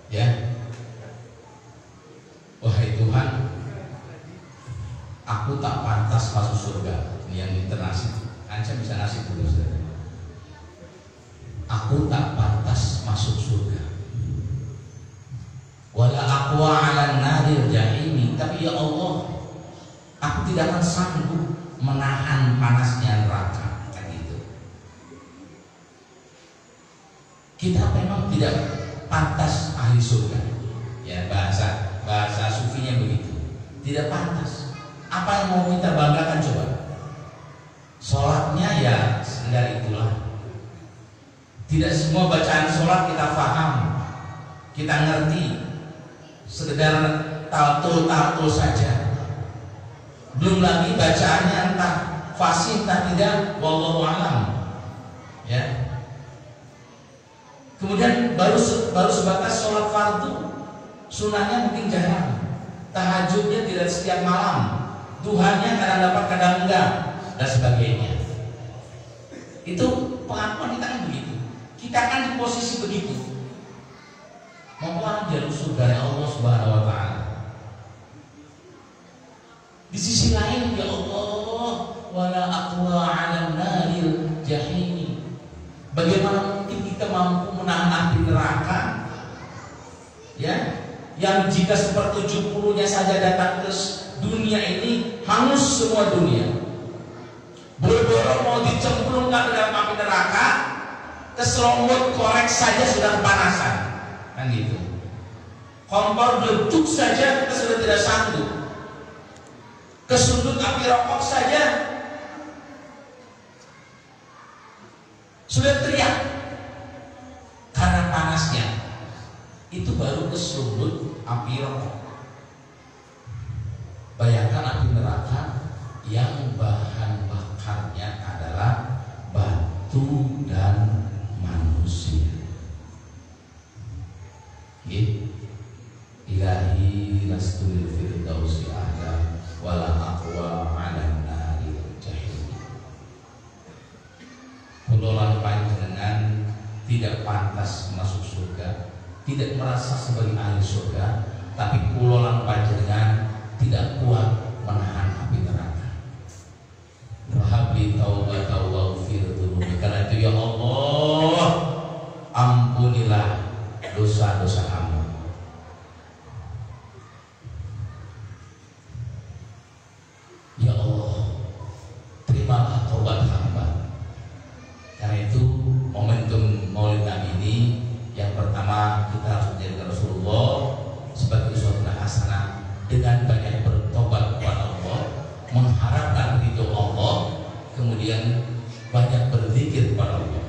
Ya. Wahai Tuhan, aku tak pantas masuk surga. Ini yang internasi. Anca bisa nasib dulu, saudara. Aku tak pantas masuk surga. Wala aqwa 'alan naril jahim. Tapi ya Allah, aku tidak akan sanggup menahan panasnya neraka. Kan gitu. Kita memang tidak pantas ahli surga. Ya, bahasa sufinya begitu. Tidak pantas. Apa yang mau kita banggakan coba? Sholatnya ya sekedar itulah. Tidak semua bacaan sholat kita paham, kita ngerti. Sekedar tatul saja. Belum lagi bacaannya entah fasih entah tidak, wallahu alam. Ya. Kemudian baru sebatas sholat fardu, sunahnya mungkin jarang, tahajudnya tidak setiap malam, duhanya kadang dapat kadang enggak, dan sebagainya. Itu pengakuan kita kan begitu. Kita kan di posisi begitu. Mau jalur surga Allah Subhanahu wa taala. Di sisi lain ya Allah, wala aqwa 'alan naril jahim. Bagaimana mungkin kita mampu menahan api neraka? Ya, yang jika 1/70-nya saja datang ke dunia ini hangus semua dunia. Boro-boro mau dicemplungkan ke dalam api neraka, keseromot korek saja sudah kepanasan, kan gitu. Kompor bleduk saja kita sudah tidak sanggup. Ke sudut api rokok saja sudah teriak karena panasnya. Itu baru ke sudut api rokok. Bayangkan api neraka yang bahan bakarnya adalah batu dan manusia. Ilahi lastu lil firdausi ahla wala aqwa 'alan nari jahim. Kula panjenengan tidak pantas masuk surga, tidak merasa sebagai ahli surga, tapi kula panjenengan tidak kuat menahan api neraka. Wahabli taubata waghfir dzunubi. Karena itu ya Allah, ampunilah dosa-dosa hamba. Ya Allah, terimalah taubat hamba. Karena itu momentum Maulid Nabi ini, yang pertama kita harus menjadikan Rasulullah sebagai uswatun hasanah dengan banyak bertobat kepada Allah, mengharapkan ridho Allah, kemudian banyak berzikir kepada Allah.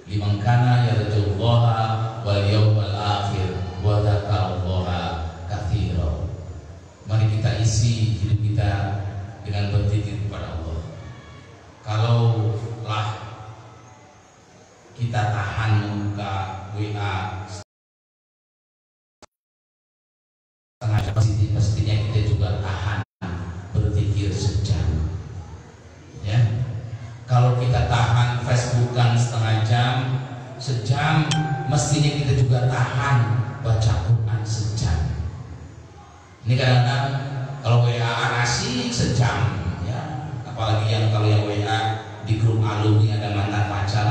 Liman kana yarjullaha wal yawmal akhir wa dzakarallaha katsira. Mari kita isi hidup kita dengan berzikir kepada Allah. Kalaulah kita tahan membuka WA mestinya kita juga tahan berzikir sejam. Ya, kalau kita tahan Facebookan setengah jam, sejam, mestinya kita juga tahan baca Quran sejam. Ini kadang-kadang kalau WA asik sejam, ya, apalagi kalau yang WA di grup alumni ada mantan pacar,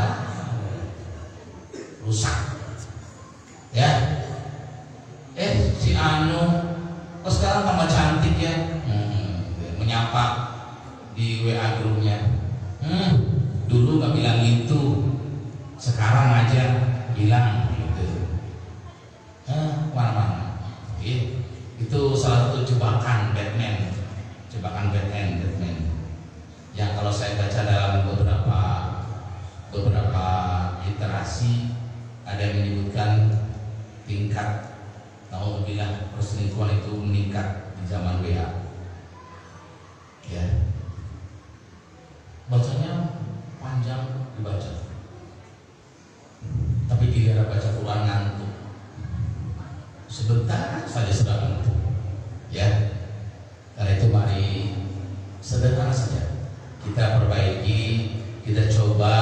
rusak, ya. Si Anu, kok sekarang tambah cantik ya, menyapa di WA grupnya. Dulu nggak bilang gitu, sekarang aja bilang gitu. Mana-mana. Itu salah satu jebakan Batman, Batman. Yang kalau saya baca dalam beberapa literasi ada yang menyebutkan tingkat alhamdulillah perselingkuhan itu meningkat di zaman WA. Ya, bacanya panjang dibaca, tapi giliran baca Quran ngantuk. Sebentar saja sudah ngantuk. Ya, karena itu mari sederhana saja kita perbaiki, kita coba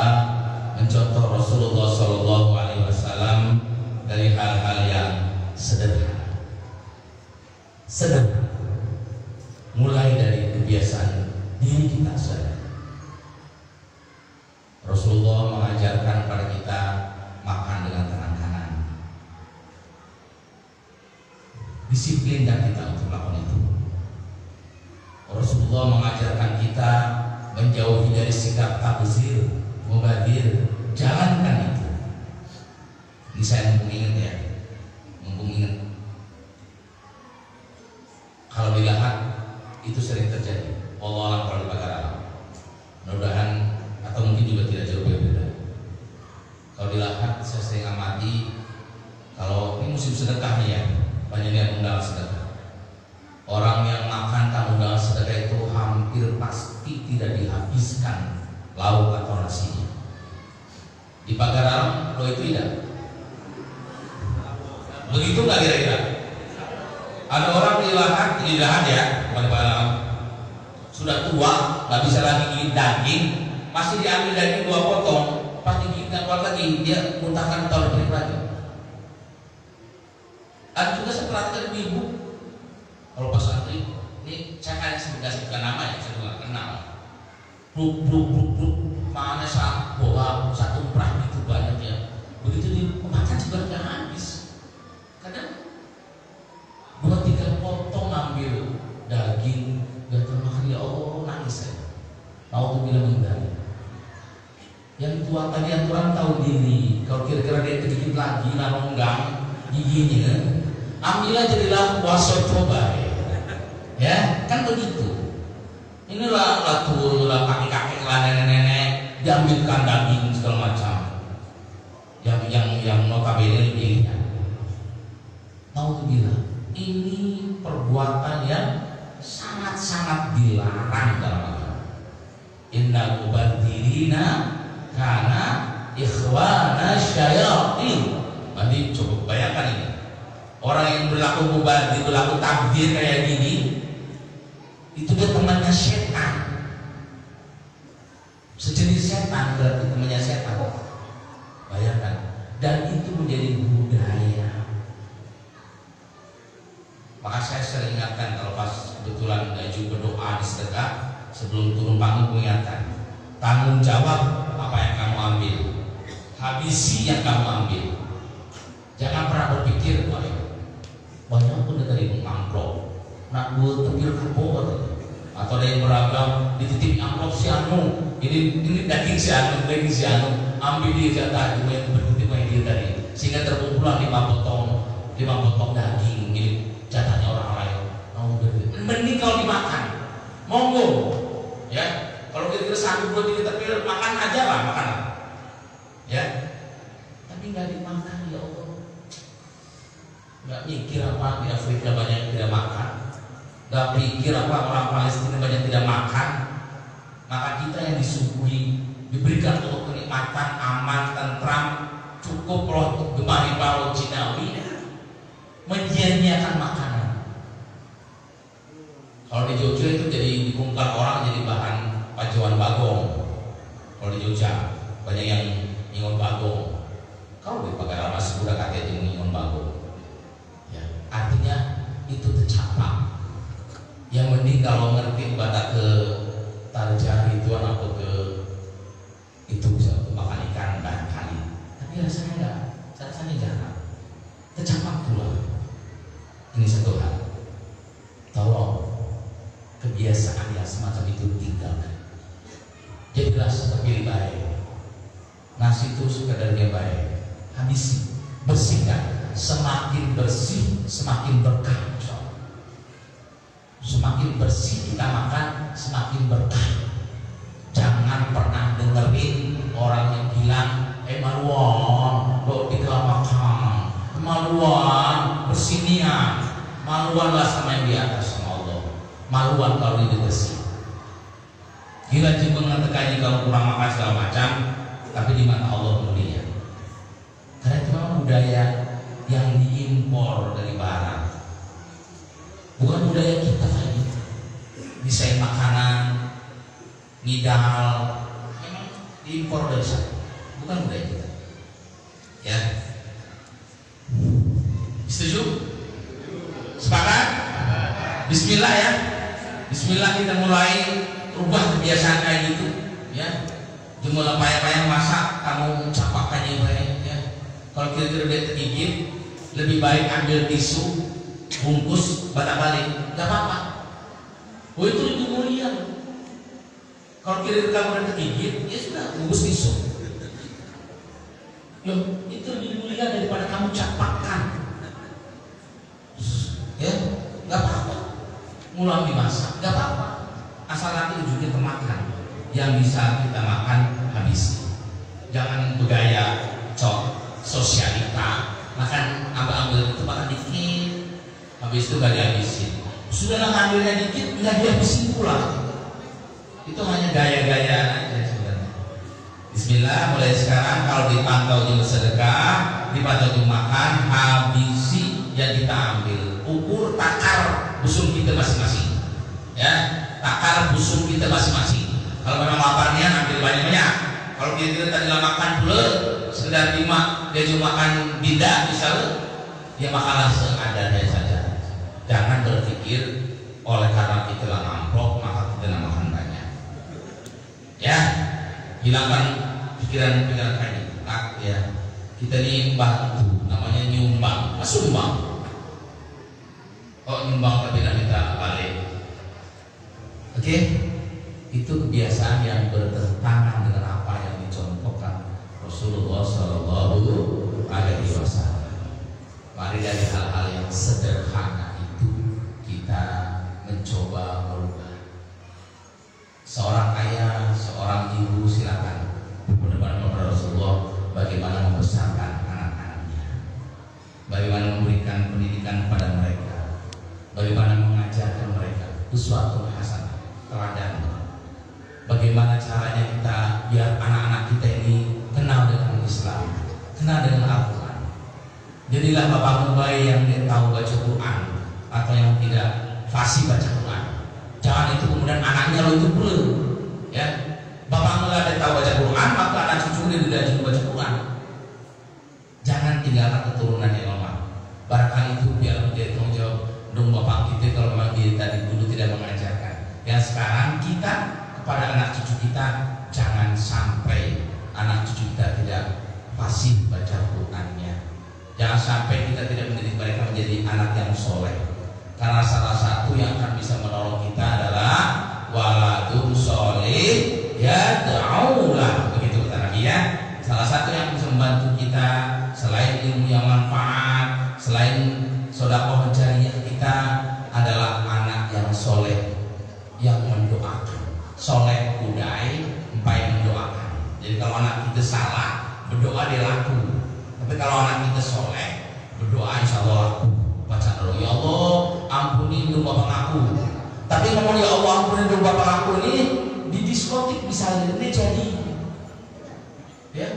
mencontoh Rasulullah SAW dari hal-hal yang sederhana. Mulai dari kebiasaan diri kita saja. Rasulullah mengajarkan kepada kita makan dengan tangan kanan. Disiplinkan kita untuk melakukan itu. Rasulullah mengajarkan kita menjauhi dari sikap tabzir, mubadir. Jalankan itu. Ini saya mengingat ya. Kalau dilihat itu sering terjadi. Allah kalau dibakar. Mudah-mudahan atau mungkin juga tidak jauh berbeda. Kalau dilihat saya sering amati, kalau ini musim sedekah nih ya, banyak yang undang sedekah. Orang yang makan tamu undangan sedekah itu hampir pasti tidak dihabiskan lauk atau nasinya. Di Pagaran lo itu tidak. Begitu nggak kira-kira? Ada orang di lahan ya, sudah tua, nggak bisa lagi gigit daging, masih diambil daging 2 potong, pas digigit nggak kuat lagi, dia muntahkan taruh di lagi. Ada juga saya perhatikan ibu, kalau pas santri, ini saya kan sebutkan nama ya, saya juga kenal. Bruk, mana saat bawa satu perah itu banyak ya, begitu dimakan juga nggak habis. Kadang 2-3 potong ambil daging gak termakan, ya Allah nangis saya. Mau tuh bilang menghindari. Yang tua tadi aturan tahu diri. Kalau kira-kira dia sedikit lagi naronggang giginya, ambillah jadilah wasot coba ya, kan begitu. Inilah latul lah kakek-kakek lah nenek-nenek diambilkan daging segala macam. Yang notabene lebih tahu bilang ini perbuatan yang sangat-sangat dilarang dalam agama. Innal mubadirina karena ikhwana syayatin. Nanti coba bayangkan ini, orang yang berlaku mubadir, berlaku takbir kayak gini, itu dia temannya setan, sejenis setan, berarti temannya setan. Bayangkan, dan itu menjadi budaya. Maka saya sering ingatkan kalau pas kebetulan baju berdoa di sedekah, sebelum turun panggung mengingatkan, tanggung jawab apa yang kamu ambil, habisi yang kamu ambil. Jangan pernah berpikir banyak pun dari amplop, nak buat tepil kapok atau ada yang beragam dititip amplop si anu, ini daging si anu, ambil dia jatah cuma yang bertitip main dia tadi, sehingga terkumpulan 5 potong daging ini jatahnya orang lain. Mending kalau dimakan, monggo ya. Kalau kira-kira sanggup buat ini tapi makan aja lah, makan ya. Tapi nggak dimakan, ya Allah. Nggak mikir apa di Afrika banyak yang tidak makan, nggak pikir apa orang Palestina banyak tidak makan. Maka kita yang disuguhi, diberikan untuk kenikmatan aman, tentram, cukup loh gemari bau Cinawi, menyia-nyiakan makanan. Kalau di Jogja itu jadi dibongkar orang jadi bahan pacuan bagong. Kalau di Jogja banyak yang ingon bagong. Kau di pakai ramas sudah kakek yang ingon bagong. Ya, artinya itu tercapai. Yang mending kalau ngerti batak ke tarjari itu apa ke itu bisa untuk makan ikan kali. Tapi rasanya enggak, rasanya jarang. Tercapai pula. Ini satu hal. Tolong kebiasaan yang semacam itu tinggalkan. Jadilah seperti baik. Nasi itu sekedarnya baik. Habisi, bersihkan. Semakin bersih, semakin berkah. Semakin bersih kita makan, semakin berkah. Jangan pernah dengerin orang yang bilang, maluan, lo dikira makan, maluan, bersinian, maluanlah sama yang di atas sama Allah. Maluan kalau ini bersih. Gila juga mengatakannya kalau kurang makan segala macam, tapi di mata Allah mulia. Karena itu memang budaya yang diimpor dari barat, bukan budaya kita lagi. Desain makanan, ngidal, memang diimpor dari sana, bukan budaya kita. Ya, setuju? Sepakat? Bismillah ya. Bismillah kita mulai rubah kebiasaan kayak gitu ya. Jumlah payah-payah masak kamu capakkannya baik ya. Kalau kira-kira dia tergigit, lebih baik ambil tisu, bungkus, batak balik, nggak apa-apa. Oh itu lebih mulia. Kalau kira-kira kamu udah tergigit, ya sudah bungkus tisu. Loh, itu lebih mulia daripada kamu capakkan. Ya, nggak apa-apa. Ngulang dimasak, nggak apa-apa. Asal nanti ujungnya kemakan. Yang bisa kita makan habis. Jangan bergaya sosialita. Makan ambil itu makan dikit, habis itu nggak dihabisin. Sudah ngambilnya dikit, nggak dihabisin pula. Itu hanya gaya-gaya aja sebenarnya. Bismillah, mulai sekarang kalau dipantau jumlah sedekah, dipantau jumlah makan, habisi yang kita ambil. Ukur takar busung kita masing-masing. Ya, takar busung kita masing-masing. Kalau memang laparnya ambil banyak-banyak. Kalau dia tadi makan pula sekedar dia cuma makan bida misalnya, ya makanlah seadanya saja. Jangan berpikir oleh karena kita lah amplop maka kita lah makan banyak. Ya, hilangkan pikiran-pikiran tadi. Ya, kita ini bantu, namanya nyumbang, sumbang. Kok nyumbang tapi tidak minta balik? Oke? Itu kebiasaan yang bertentangan dengan apa yang dicontohkan berdepan kepada Rasulullah bagaimana membesarkan anak-anaknya, bagaimana memberikan pendidikan kepada mereka, bagaimana mengajarkan mereka uswatun hasanah, teladan. Bagaimana caranya kita biar anak-anak kita ini kenal dengan Islam, kenal dengan Al-Quran. Jadilah bapak bayi yang tidak tahu baca Quran atau yang tidak fasih baca Quran. Jangan itu kemudian anaknya lo itu belum, ya. Bapak nggak ada tahu baca Quran, maka anak cucu dia tidak juga baca Quran. Jangan tinggalkan keturunan yang lemah. Barangkali itu biar menjadi tanggung jawab dong bapak kita kalau memang dia tadi dulu tidak mengajarkan. Yang sekarang kita kepada anak cucu kita, jangan sampai anak cucu kita tidak fasih baca Qurannya. Jangan sampai kita tidak mendidik mereka menjadi anak yang soleh. Karena salah satu yang akan bisa menolong kita adalah waladun soleh yad'ulah, begitu kata Nabi ya. Salah satu yang bisa membantu kita selain ilmu yang manfaat, selain sedekah jariyah kita adalah anak yang soleh yang mendoakan. Soleh budai empai mendoakan. Jadi kalau anak kita salah berdoa dia laku, tapi kalau anak kita soleh berdoa insya Allah laku. Baca dulu, ya Allah ampuni dosa bapak aku. Tapi ngomong ya Allah ampuni dosa bapak aku ini di diskotik misalnya ini jadi, ya.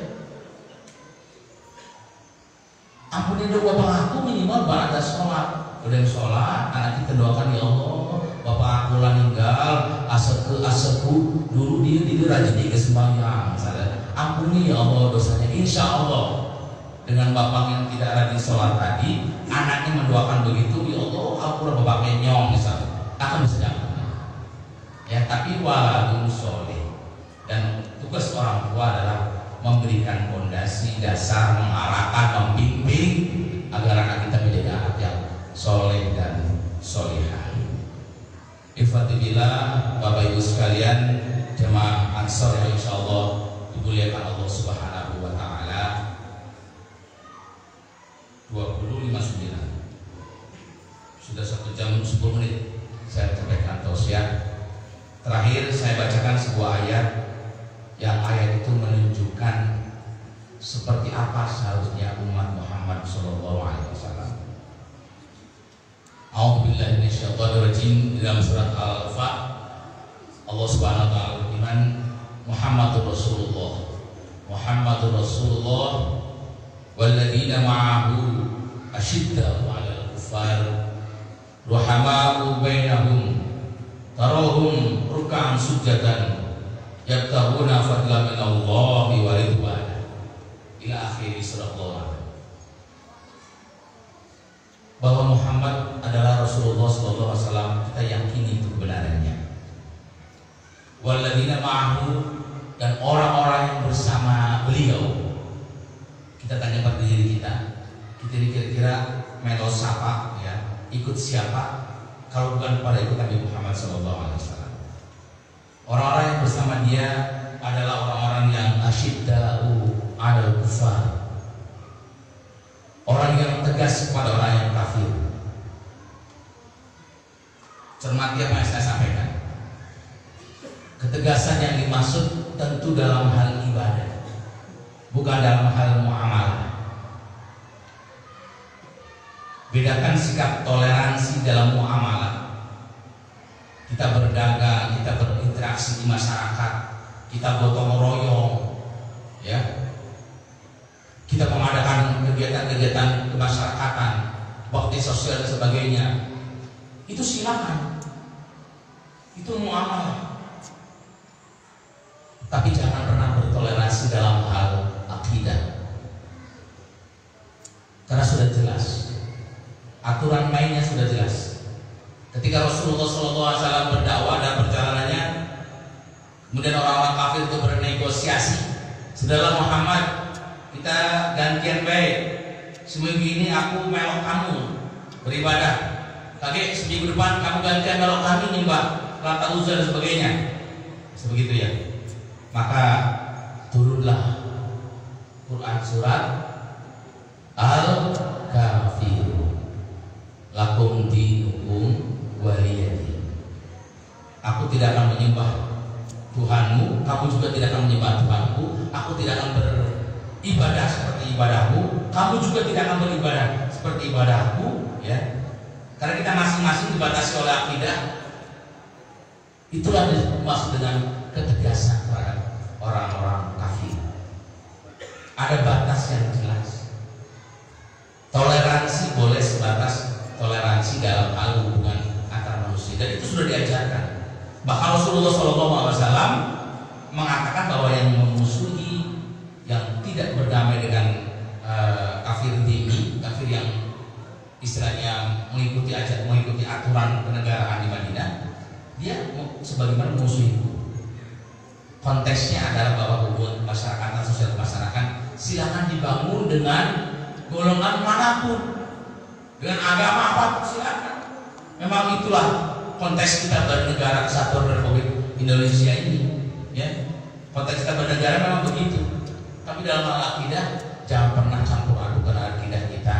Ampuni dosa bapak aku minimal ba'da sholat. Udah sholat, anak kita doakan ya Allah bapak aku lah meninggal, aseku dulu dia rajin ke sembahyang misalnya. Ampuni ya Allah dosanya, insya Allah. Dengan bapak yang tidak rajin sholat tadi, anaknya mendoakan begitu, ya Allah ampun bapaknya nyong misalnya, akan bisa diampuni. Ya, tapi waladun soleh, dan tugas orang tua adalah memberikan fondasi dasar, mengarahkan, membimbing agar anak kita menjadi anak yang soleh dan solihah. Ifatibillah, Bapak Ibu sekalian, jemaah Ansor yang insya Allah dimuliakan Allah Subhanahu wa Ta'ala. 20:59 sudah 1 jam 10 menit saya sampaikan tausiah. Terakhir saya bacakan sebuah ayat yang ayat itu menunjukkan seperti apa seharusnya umat Muhammad SAW. A'udzubillahi minasyaitonirrajim. Dalam surat Al-Fa Allah Subhanahu wa taala berfirman, Muhammadur Rasulullah walladzina ma'ahu asyidda'u 'alal kuffar ruhama'u bainahum tarahum ruk'an sujadan yabtaghuna fadlan minallahi wa ridwana ila akhir surah Allah. Bahwa Muhammad adalah Rasulullah SAW, kita yakini itu kebenarannya. Walladzina ma'ahu, dan orang-orang yang bersama beliau. Kita tanya pada diri kita ini kira-kira melo siapa, ya, ikut siapa kalau bukan pada ikut Nabi Muhammad SAW. Orang-orang yang bersama dia adalah orang-orang yang asyidda'u 'alal kuffar, orang yang tegas kepada orang yang kafir. Cermati apa yang saya sampaikan. Ketegasan yang dimaksud tentu dalam hal ibadah, bukan dalam hal muamalah. Bedakan sikap toleransi dalam muamalah. Kita berdagang, kita berinteraksi di masyarakat, kita gotong royong, ya. Kita mengadakan kegiatan-kegiatan kemasyarakatan, bakti sosial dan sebagainya. Itu silakan. Itu muamalah. Tapi jangan pernah bertoleransi dalam hal akidah. Karena sudah jelas, aturan mainnya sudah jelas. Ketika Rasulullah SAW berdakwah dan perjalanannya, kemudian orang-orang kafir itu bernegosiasi. Sudahlah Muhammad, kita gantian baik. Seminggu ini aku melok kamu beribadah. Kakek seminggu depan kamu gantian melok kami nyembah Lata Uzza dan sebagainya. Sebegitu ya. Maka turunlah Quran surat Al-Kafirun. Lakum dinukum waliyadin. Aku tidak akan menyembah Tuhanmu, kamu juga tidak akan menyembah Tuhanku. Aku ibadahmu, kamu juga tidak akan beribadah seperti ibadahku, ya. Karena kita masing-masing dibatasi oleh akidah. Itulah dimaksud dengan ketegasan terhadap orang-orang kafir. Ada batas yang jelas. Toleransi boleh sebatas toleransi dalam hal hubungan antar manusia, dan itu sudah diajarkan. Bahkan Rasulullah SAW mengatakan bahwa yang memusuhi, yang tidak berdamai dengan kafir dini, kafir yang istilahnya mengikuti aturan kenegaraan di Madinah, dia sebagaimana musuh. Konteksnya adalah bahwa hubungan masyarakat, sosial masyarakat silakan dibangun dengan golongan manapun, dengan agama apapun silakan. Memang itulah konteks kita bernegara kesatuan Republik Indonesia ini, ya. Konteks kita bernegara memang begitu. Tapi dalam hal akidah jangan pernah campur adukan akidah kita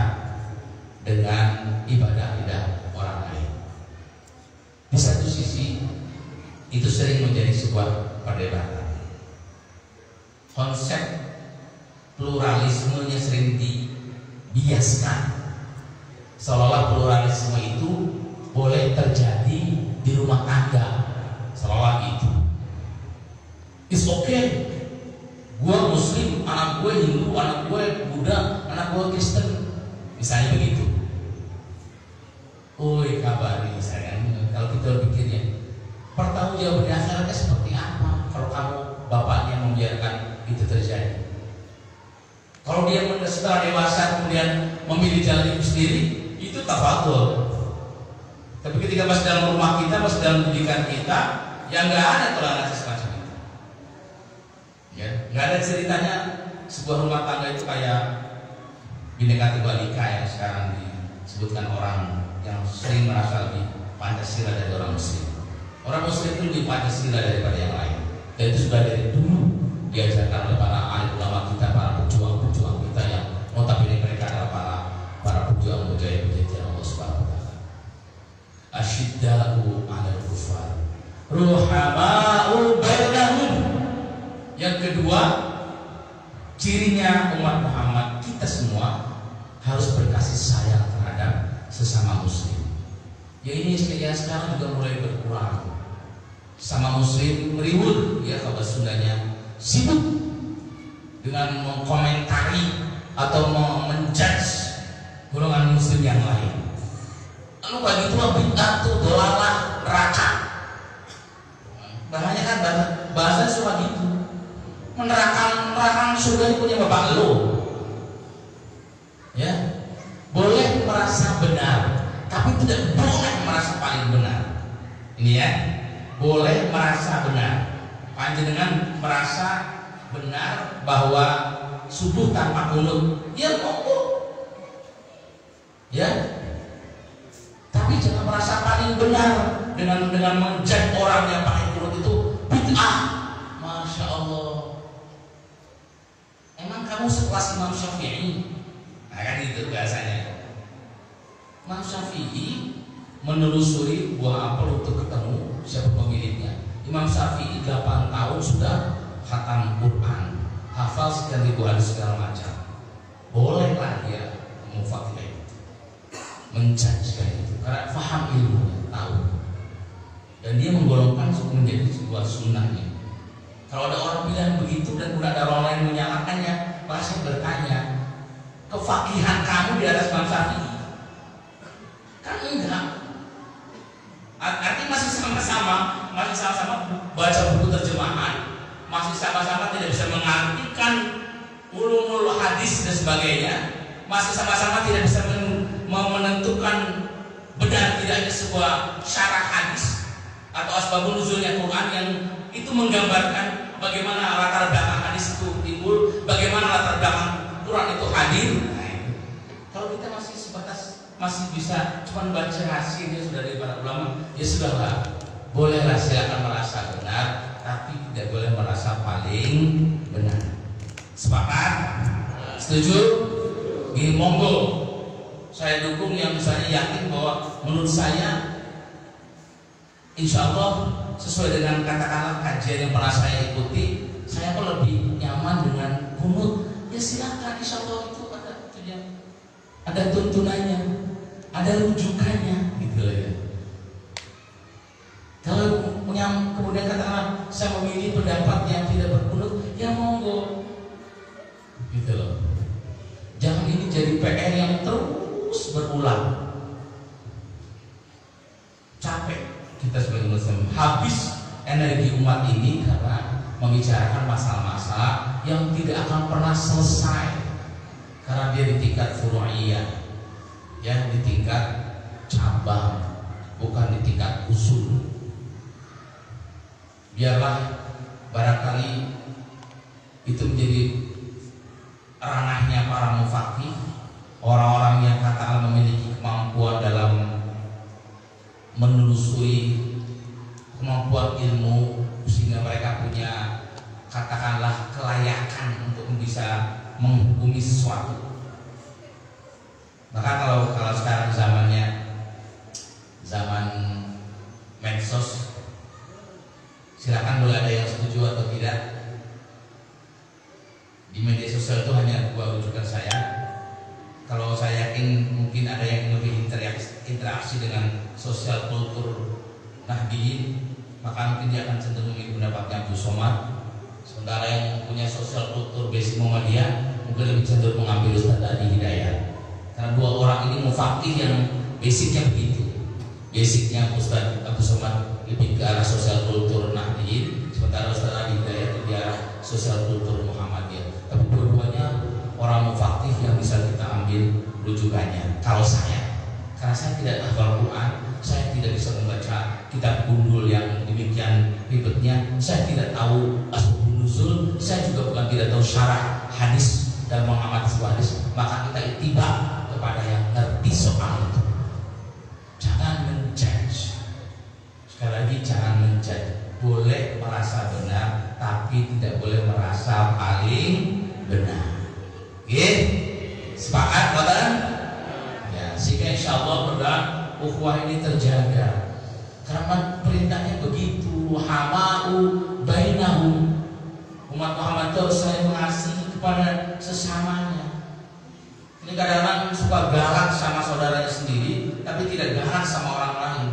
dengan ibadah-ibadah orang lain. Di satu sisi itu sering menjadi sebuah perdebatan. Konsep pluralismenya sering dibiaskan, seolah-olah pluralisme itu boleh terjadi di rumah tangga, seolah itu. It's okay. Gua Muslim, anak gue Hindu, anak gue Buddha, anak gue Kristen, misalnya begitu. Oi kabari sayang, kalau kita pikirnya, pertanggung jawaban akhiratnya seperti apa? Kalau kamu bapaknya membiarkan itu terjadi. Kalau dia setelah dewasa kemudian memilih jalan itu sendiri, itu tafadhol. Tapi ketika masih dalam rumah kita, masih dalam pendidikan kita, yang nggak ada toleransi semacam itu. Ya, nggak ada ceritanya sebuah rumah tangga itu kayak Bhinneka Tunggal Ika yang sekarang disebutkan orang yang sering merasa lebih Pancasila dari orang Muslim. Orang Muslim itu lebih Pancasila daripada yang lain. Dan itu sudah dari dulu diajarkan oleh para alim ulama kita, para pejuang-pejuang kita yang notabene mereka adalah para pejuang mujahid-mujahid Allah Subhanahu wa taala. Asyidda'u 'alal kufar, ruhama'u bainahum. Yang kedua, cirinya umat Muhammad, kita semua harus berkasih sayang terhadap sesama muslim. Ya ini sekarang juga mulai berkurang. Sama muslim meribut, ya kalau Sundanya sibuk dengan mengkomentari atau menjudge golongan muslim yang lain. Lalu bagi itu bid'ah tuh, dolalah, neraka. Bahaya kan bahasa suka gitu. Menerangkan surga itu punya bapak lo. Ya, boleh merasa benar, tapi tidak boleh merasa paling benar. Ini ya, boleh merasa benar. Panjenengan merasa benar bahwa subuh tanpa kunut, ya monggo. Ya, tapi jangan merasa paling benar dengan menjudge orang yang pakai kunut itu bid'ah. Masya Allah. Emang kamu sekelas Imam Syafi'i? Nah kan itu bahasanya. Imam Syafi'i menelusuri buah apel untuk ketemu siapa pemiliknya. Imam Syafi'i 8 tahun sudah khatam Quran, hafal sekian ribu hadis segala macam. Bolehlah dia memfakir itu, menjajkan itu, karena faham ilmunya, tahu. Dan dia menggolongkan menjadi sebuah sunnahnya. Kalau ada orang bilang begitu dan kemudian ada orang lain menyalahkannya, pasti bertanya, kefakihan kamu di atas Imam Syafi'i? Kan enggak. Artinya masih sama-sama baca buku terjemahan, masih sama-sama tidak bisa mengartikan ulumul hadis dan sebagainya, masih sama-sama tidak bisa menentukan benar tidaknya sebuah syarah hadis atau asbabun nuzulnya Quran yang itu menggambarkan bagaimana latar belakang hadis itu timbul, bagaimana latar belakang Quran itu hadir. Nah, kalau kita masih sebatas masih bisa cuma baca hasilnya sudah dari para ulama, ya sudahlah, bolehlah silakan merasa benar, tapi tidak boleh merasa paling benar. Sepakat? Setuju? Gini, monggo. Saya dukung yang misalnya yakin bahwa menurut saya, insya Allah sesuai dengan katakanlah kajian yang pernah saya ikuti, saya kok lebih nyaman dengan kunut. Ya silakan, insya Allah itu saja. Ada tuntunannya, ada rujukannya, gitu ya. Kalau yang kemudian katakanlah saya memilih pendapat yang tidak berpenut, ya monggo, gitu loh. Jangan ini jadi PR yang terus berulang. Capek kita sebagai muslim, habis energi umat ini karena membicarakan masalah-masalah yang tidak akan pernah selesai. Karena dia di tingkat furu'iyah, ya, di tingkat cabang, bukan di tingkat usul. Biarlah barangkali itu menjadi ranahnya para mufaqih, orang-orang yang katakan memiliki kemampuan dalam menelusuri kemampuan ilmu, sehingga mereka punya katakanlah kelayakan untuk bisa menghukumi sesuatu. Maka kalau sekarang zaman medsos, silakan boleh ada yang setuju atau tidak. Di media sosial itu hanya dua rujukan saya. Kalau saya yakin mungkin ada yang lebih interaksi dengan sosial kultur Nahdiyin, maka mungkin dia akan cenderung memilih pendapatnya Abdul Somad. Sementara yang punya sosial kultur basic Muhammadiyah mungkin lebih cenderung mengambil Ustaz Adi Hidayat. Karena dua orang ini mufaqih yang basicnya begitu. Basicnya Ustaz Abdul Somad lebih ke arah sosial kultur Nahdiyin, sementara Ustaz Adi Hidayat lebih ke arah sosial kultur Muhammadiyah. Tapi dua-duanya orang mufaqih yang bisa kita ambil rujukannya. Kalau saya, karena saya tidak hafal Quran, saya tidak bisa membaca kitab gundul yang demikian ribetnya, saya tidak tahu asbabun nuzul, saya juga bukan tidak tahu syarah hadis dan mengamati sebuah hadis, maka kita ittiba kepada yang ngerti soal itu. Jangan menjudge. Sekali lagi, jangan menjudge. Boleh merasa benar, tapi tidak boleh merasa paling benar. Oke? Sepakat, kawan? Ya, sehingga insya Allah berdoa ukhuwah ini terjaga. Karena perintahnya begitu, hama'u bainahum. Umat Muhammad itu harus saling mengasihi kepada sesamanya. Ini kadang-kadang suka galak sama saudaranya sendiri, tapi tidak galak sama orang lain.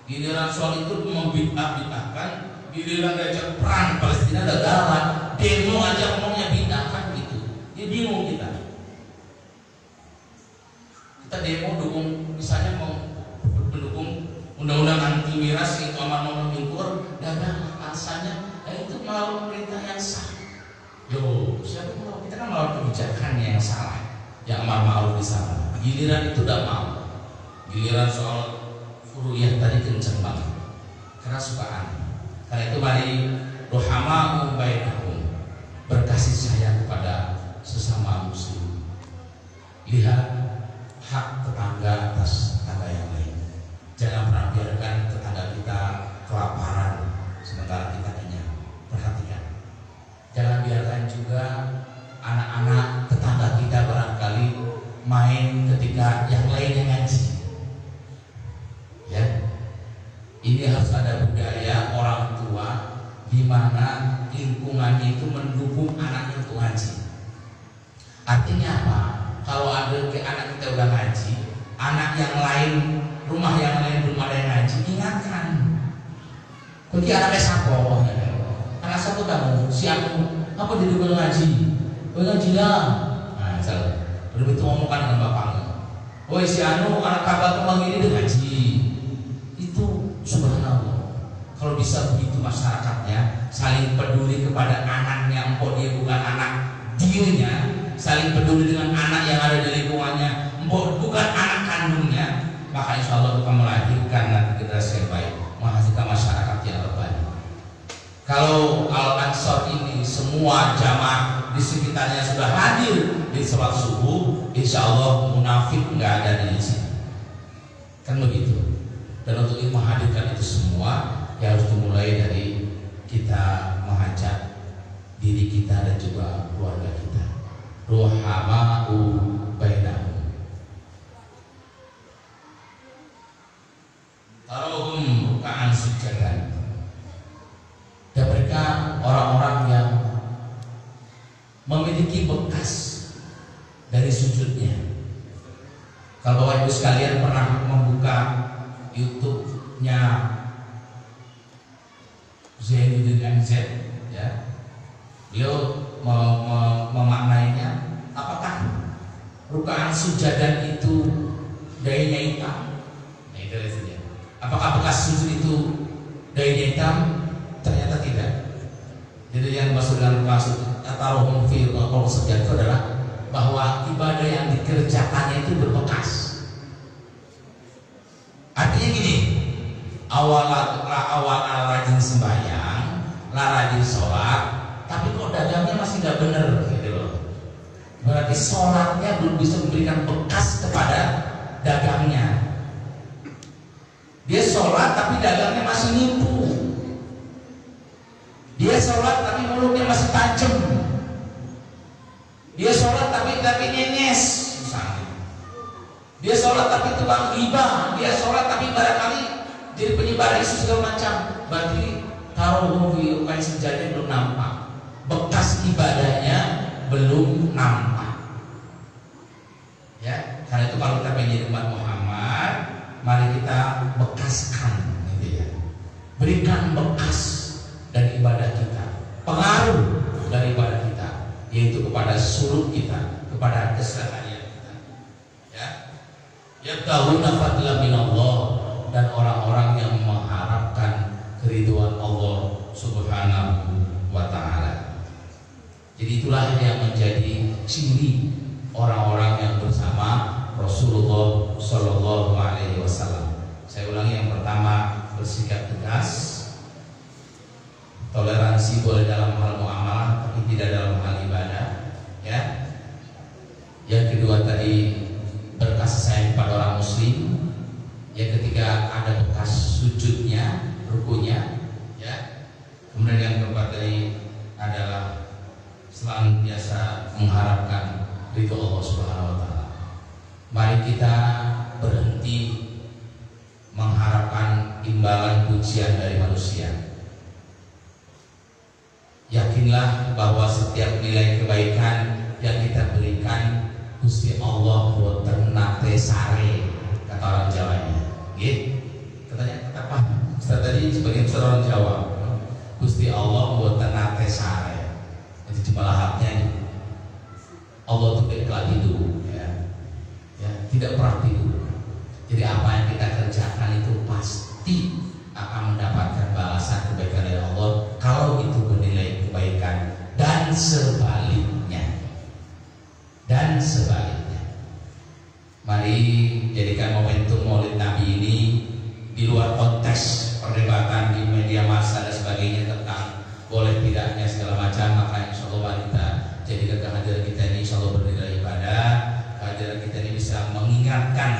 Giliran soal itu membid'ah-bid'ahkan, giliran diajak perang Palestina ada galak, demo aja ngomongnya bid'ah kan gitu. Dia bingung kita. Kita demo dukung, misalnya mau mendukung undang-undang anti miras itu amar ma'ruf munkar, dagang alasannya itu melawan pemerintah yang sah. Loh, siapa mau? Kita kan melawan kebijakannya yang salah, yang amar ma'ruf di sana. Giliran itu udah mau. Giliran soal furu'iyah tadi kenceng banget. Karena sukaan. Karena itu mari ruhama'u bainahum, berkasih sayang kepada sesama muslim. Lihat hak tetangga atas tetangga yang lain. Jangan pernah biarkan tetangga kita kelaparan sementara kita kenyang. Perhatikan. Jangan biarkan juga anak-anak tetangga kita barangkali main ketika yang lainnya ngaji. Ya, ini harus ada budaya orang tua di mana lingkungannya itu mendukung anaknya untuk ngaji. Artinya apa? Kalau ada anak kita udah ngaji, anak yang lain, rumah yang lain belum ada yang ngaji, ingatkan. Jadi anaknya sapo, anak satu kamu, si aku, apa jadi belum ngaji? Ngaji lah. Nah, salah. Begitu ngomongkan dengan bapaknya. Woi si anu, anak kakak kembang ini udah ngaji. Itu subhanallah. Kalau bisa begitu masyarakatnya, saling peduli kepada anaknya, empok dia bukan anak dirinya, saling peduli dengan anak yang ada di lingkungannya, empok bukan anak kandungnya, maka insya Allah akan melahirkan nanti generasi yang baik, menghasilkan masyarakat yang terbaik. Kalau Al-Ansor ini semua jamaah di sekitarnya sudah hadir di sholat subuh, insya Allah munafik nggak ada di sini. Kan begitu. Dan untuk menghadirkan itu semua, ya harus dimulai dari kita mengajak diri kita dan juga keluarga kita. Ruhama'u bainahum. Taruhum ruka'an sujadan. Dan mereka orang-orang yang memiliki bekas dari sujudnya. Kalau Bapak Ibu sekalian pernah membuka YouTube-nya Zainuddin MZ, ya, beliau memaknainya, apakah rukaan sujadan itu dayanya hitam? Nah, itu saja. Apakah bekas sujud itu dayanya hitam? Ternyata tidak. Jadi yang dimaksud dengan maksud taruhum fi qaul sujud itu adalah bahwa ibadah yang dikerjakannya itu berbekas. Artinya gini, awal rajin sembahyang, rajin sholat, tapi kok dagangnya masih nggak bener gitu loh. Berarti sholatnya belum bisa memberikan bekas kepada dagangnya. Dia sholat tapi dagangnya masih nipu. Dia sholat tapi mulutnya masih tajam. Dia sholat tapi nyenyes misalnya. Dia sholat tapi tukang ghibah. Dia sholat tapi barangkali jadi penyebar isu segala macam. Berarti taruh fi sujudnya belum nampak, bekas ibadahnya belum nampak. Ya, karena itu kalau kita menjadi umat Muhammad, mari kita bekaskan, gitu ya. Berikan bekas dari ibadah kita, pengaruh dari ibadah kita, yaitu kepada suluk kita, kepada keseharian kita. Ya, yabtaguna fadlan minallah, dan orang-orang yang mengharapkan keridhaan Allah Subhanahu wa taala. Jadi itulah yang menjadi ciri orang-orang yang bersama Rasulullah Shallallahu Alaihi Wasallam. Saya ulangi, yang pertama bersikap tegas, toleransi boleh dalam hal muamalah tapi tidak dalam hal ibadah, ya. Yang kedua tadi berkasih sayang kepada orang muslim. Yang ketiga ada bekas sujudnya, rukunya, ya. Kemudian yang keempat tadi adalah senantiasa mengharapkan ridho Allah Subhanahu wa taala. Mari kita berhenti mengharapkan imbalan pujian dari manusia. Yakinlah bahwa setiap nilai kebaikan yang kita berikan Gusti Allah buat ternate sare, kata orang Jawanya. Gitu. Katanya apa? Tadi sebagian besar orang Jawa. Gusti Allah buat ternate sare. Itu cuma lahapnya. Allah itu tidak tidur, ya. Ya, tidak pernah tidur. Jadi apa yang kita kerjakan itu pasti akan mendapatkan balasan kebaikan dari Allah kalau itu bernilai kebaikan, dan sebaliknya. Dan sebaliknya. Mari jadikan momentum Maulid Nabi ini di luar konteks perdebatan di media massa dan sebagainya tentang boleh tidaknya segala macam. Maka insya Allah mari kita jadikan kehadiran kita ini insya Allah bernilai ibadah. Kehadiran kita ini bisa mengingatkan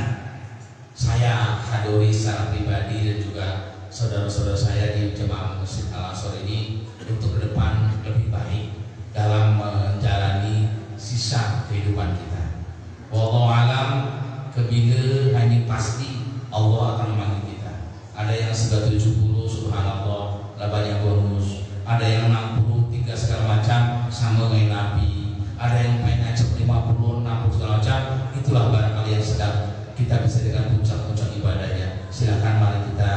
saya Hadori secara pribadi dan juga saudara-saudara saya di Jemaah Masjid Al-Ansor ini untuk ke depan lebih baik dalam menjalani sisa kehidupan kita. Wallahu alam, kebinge hanya pasti Allah akan memanggil kita. Ada yang sudah 70, subhanallah, lah banyak bonus. Ada yang 60, 3 segala macam sama dengan Nabi. Ada yang pengen ngajak 50, 60 segala macam. Itulah barangkali yang sedang kita bisa dengan puncak-puncak ibadahnya. Silakan mari kita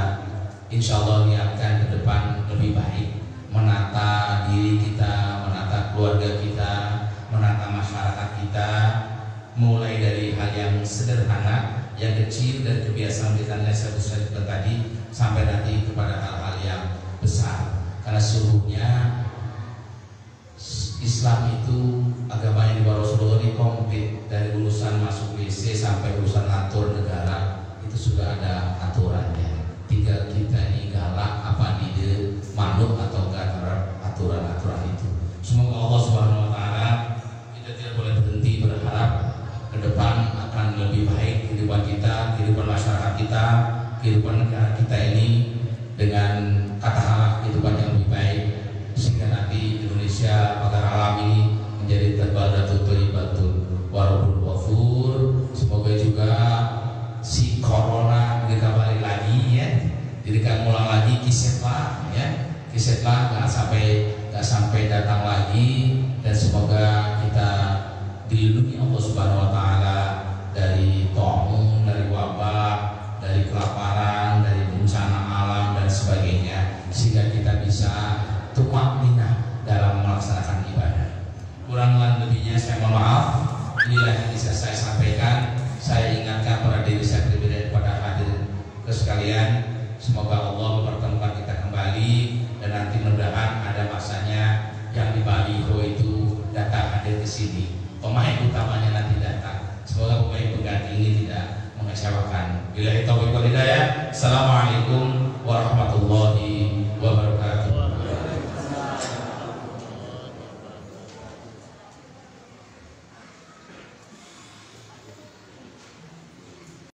insya Allah niatkan ke depan lebih baik, menata diri kita, menata keluarga kita, menata masyarakat kita, mulai dari hal yang sederhana, yang kecil dan kebiasaan kita yang saya sebutkan tadi, sampai nanti kepada hal-hal yang besar. Karena sungguhnya Islam itu agama yang dibawa Rasulullah ini komplit, dari urusan masuk WC sampai urusan atur negara itu sudah ada aturannya. Tinggal kita ini galak apa ide manut atau enggak terhadap aturan-aturan itu. Semoga Allah Subhanahu wa taala, kita tidak boleh berhenti berharap ke depan akan lebih baik kehidupan kita, kehidupan masyarakat kita, kehidupan negara kita ini dengan katakanlah kehidupan yang lebih baik, sehingga nanti Indonesia pada alam ini menjadi tabaratul thayyibatul warabul wafur. Semoga juga si corona kita balik lagi, ya, jadi kan ulang lagi kisetlah, ya, kisetlah nggak sampai datang lagi, dan semoga kita dilindungi Allah Subhanahu wa taala dari ta'un, dari wabah, dari kelaparan, dari bencana alam dan sebagainya, sehingga kita bisa tumakninah dalam melaksanakan ibadah. Kurang lebihnya saya mohon maaf. Inilah yang bisa saya sampaikan. Saya ingatkan pada diri saya pribadi dan pada hadirin sekalian, semoga Allah mempertemukan kita kembali, dan nanti mudah-mudahan ada masanya yang di baliho itu datang hadir ke sini. Pemain utamanya nanti datang. Semoga pemain pengganti ini tidak mengecewakan. Billahi taufiq wal hidayah. Assalamualaikum warahmatullahi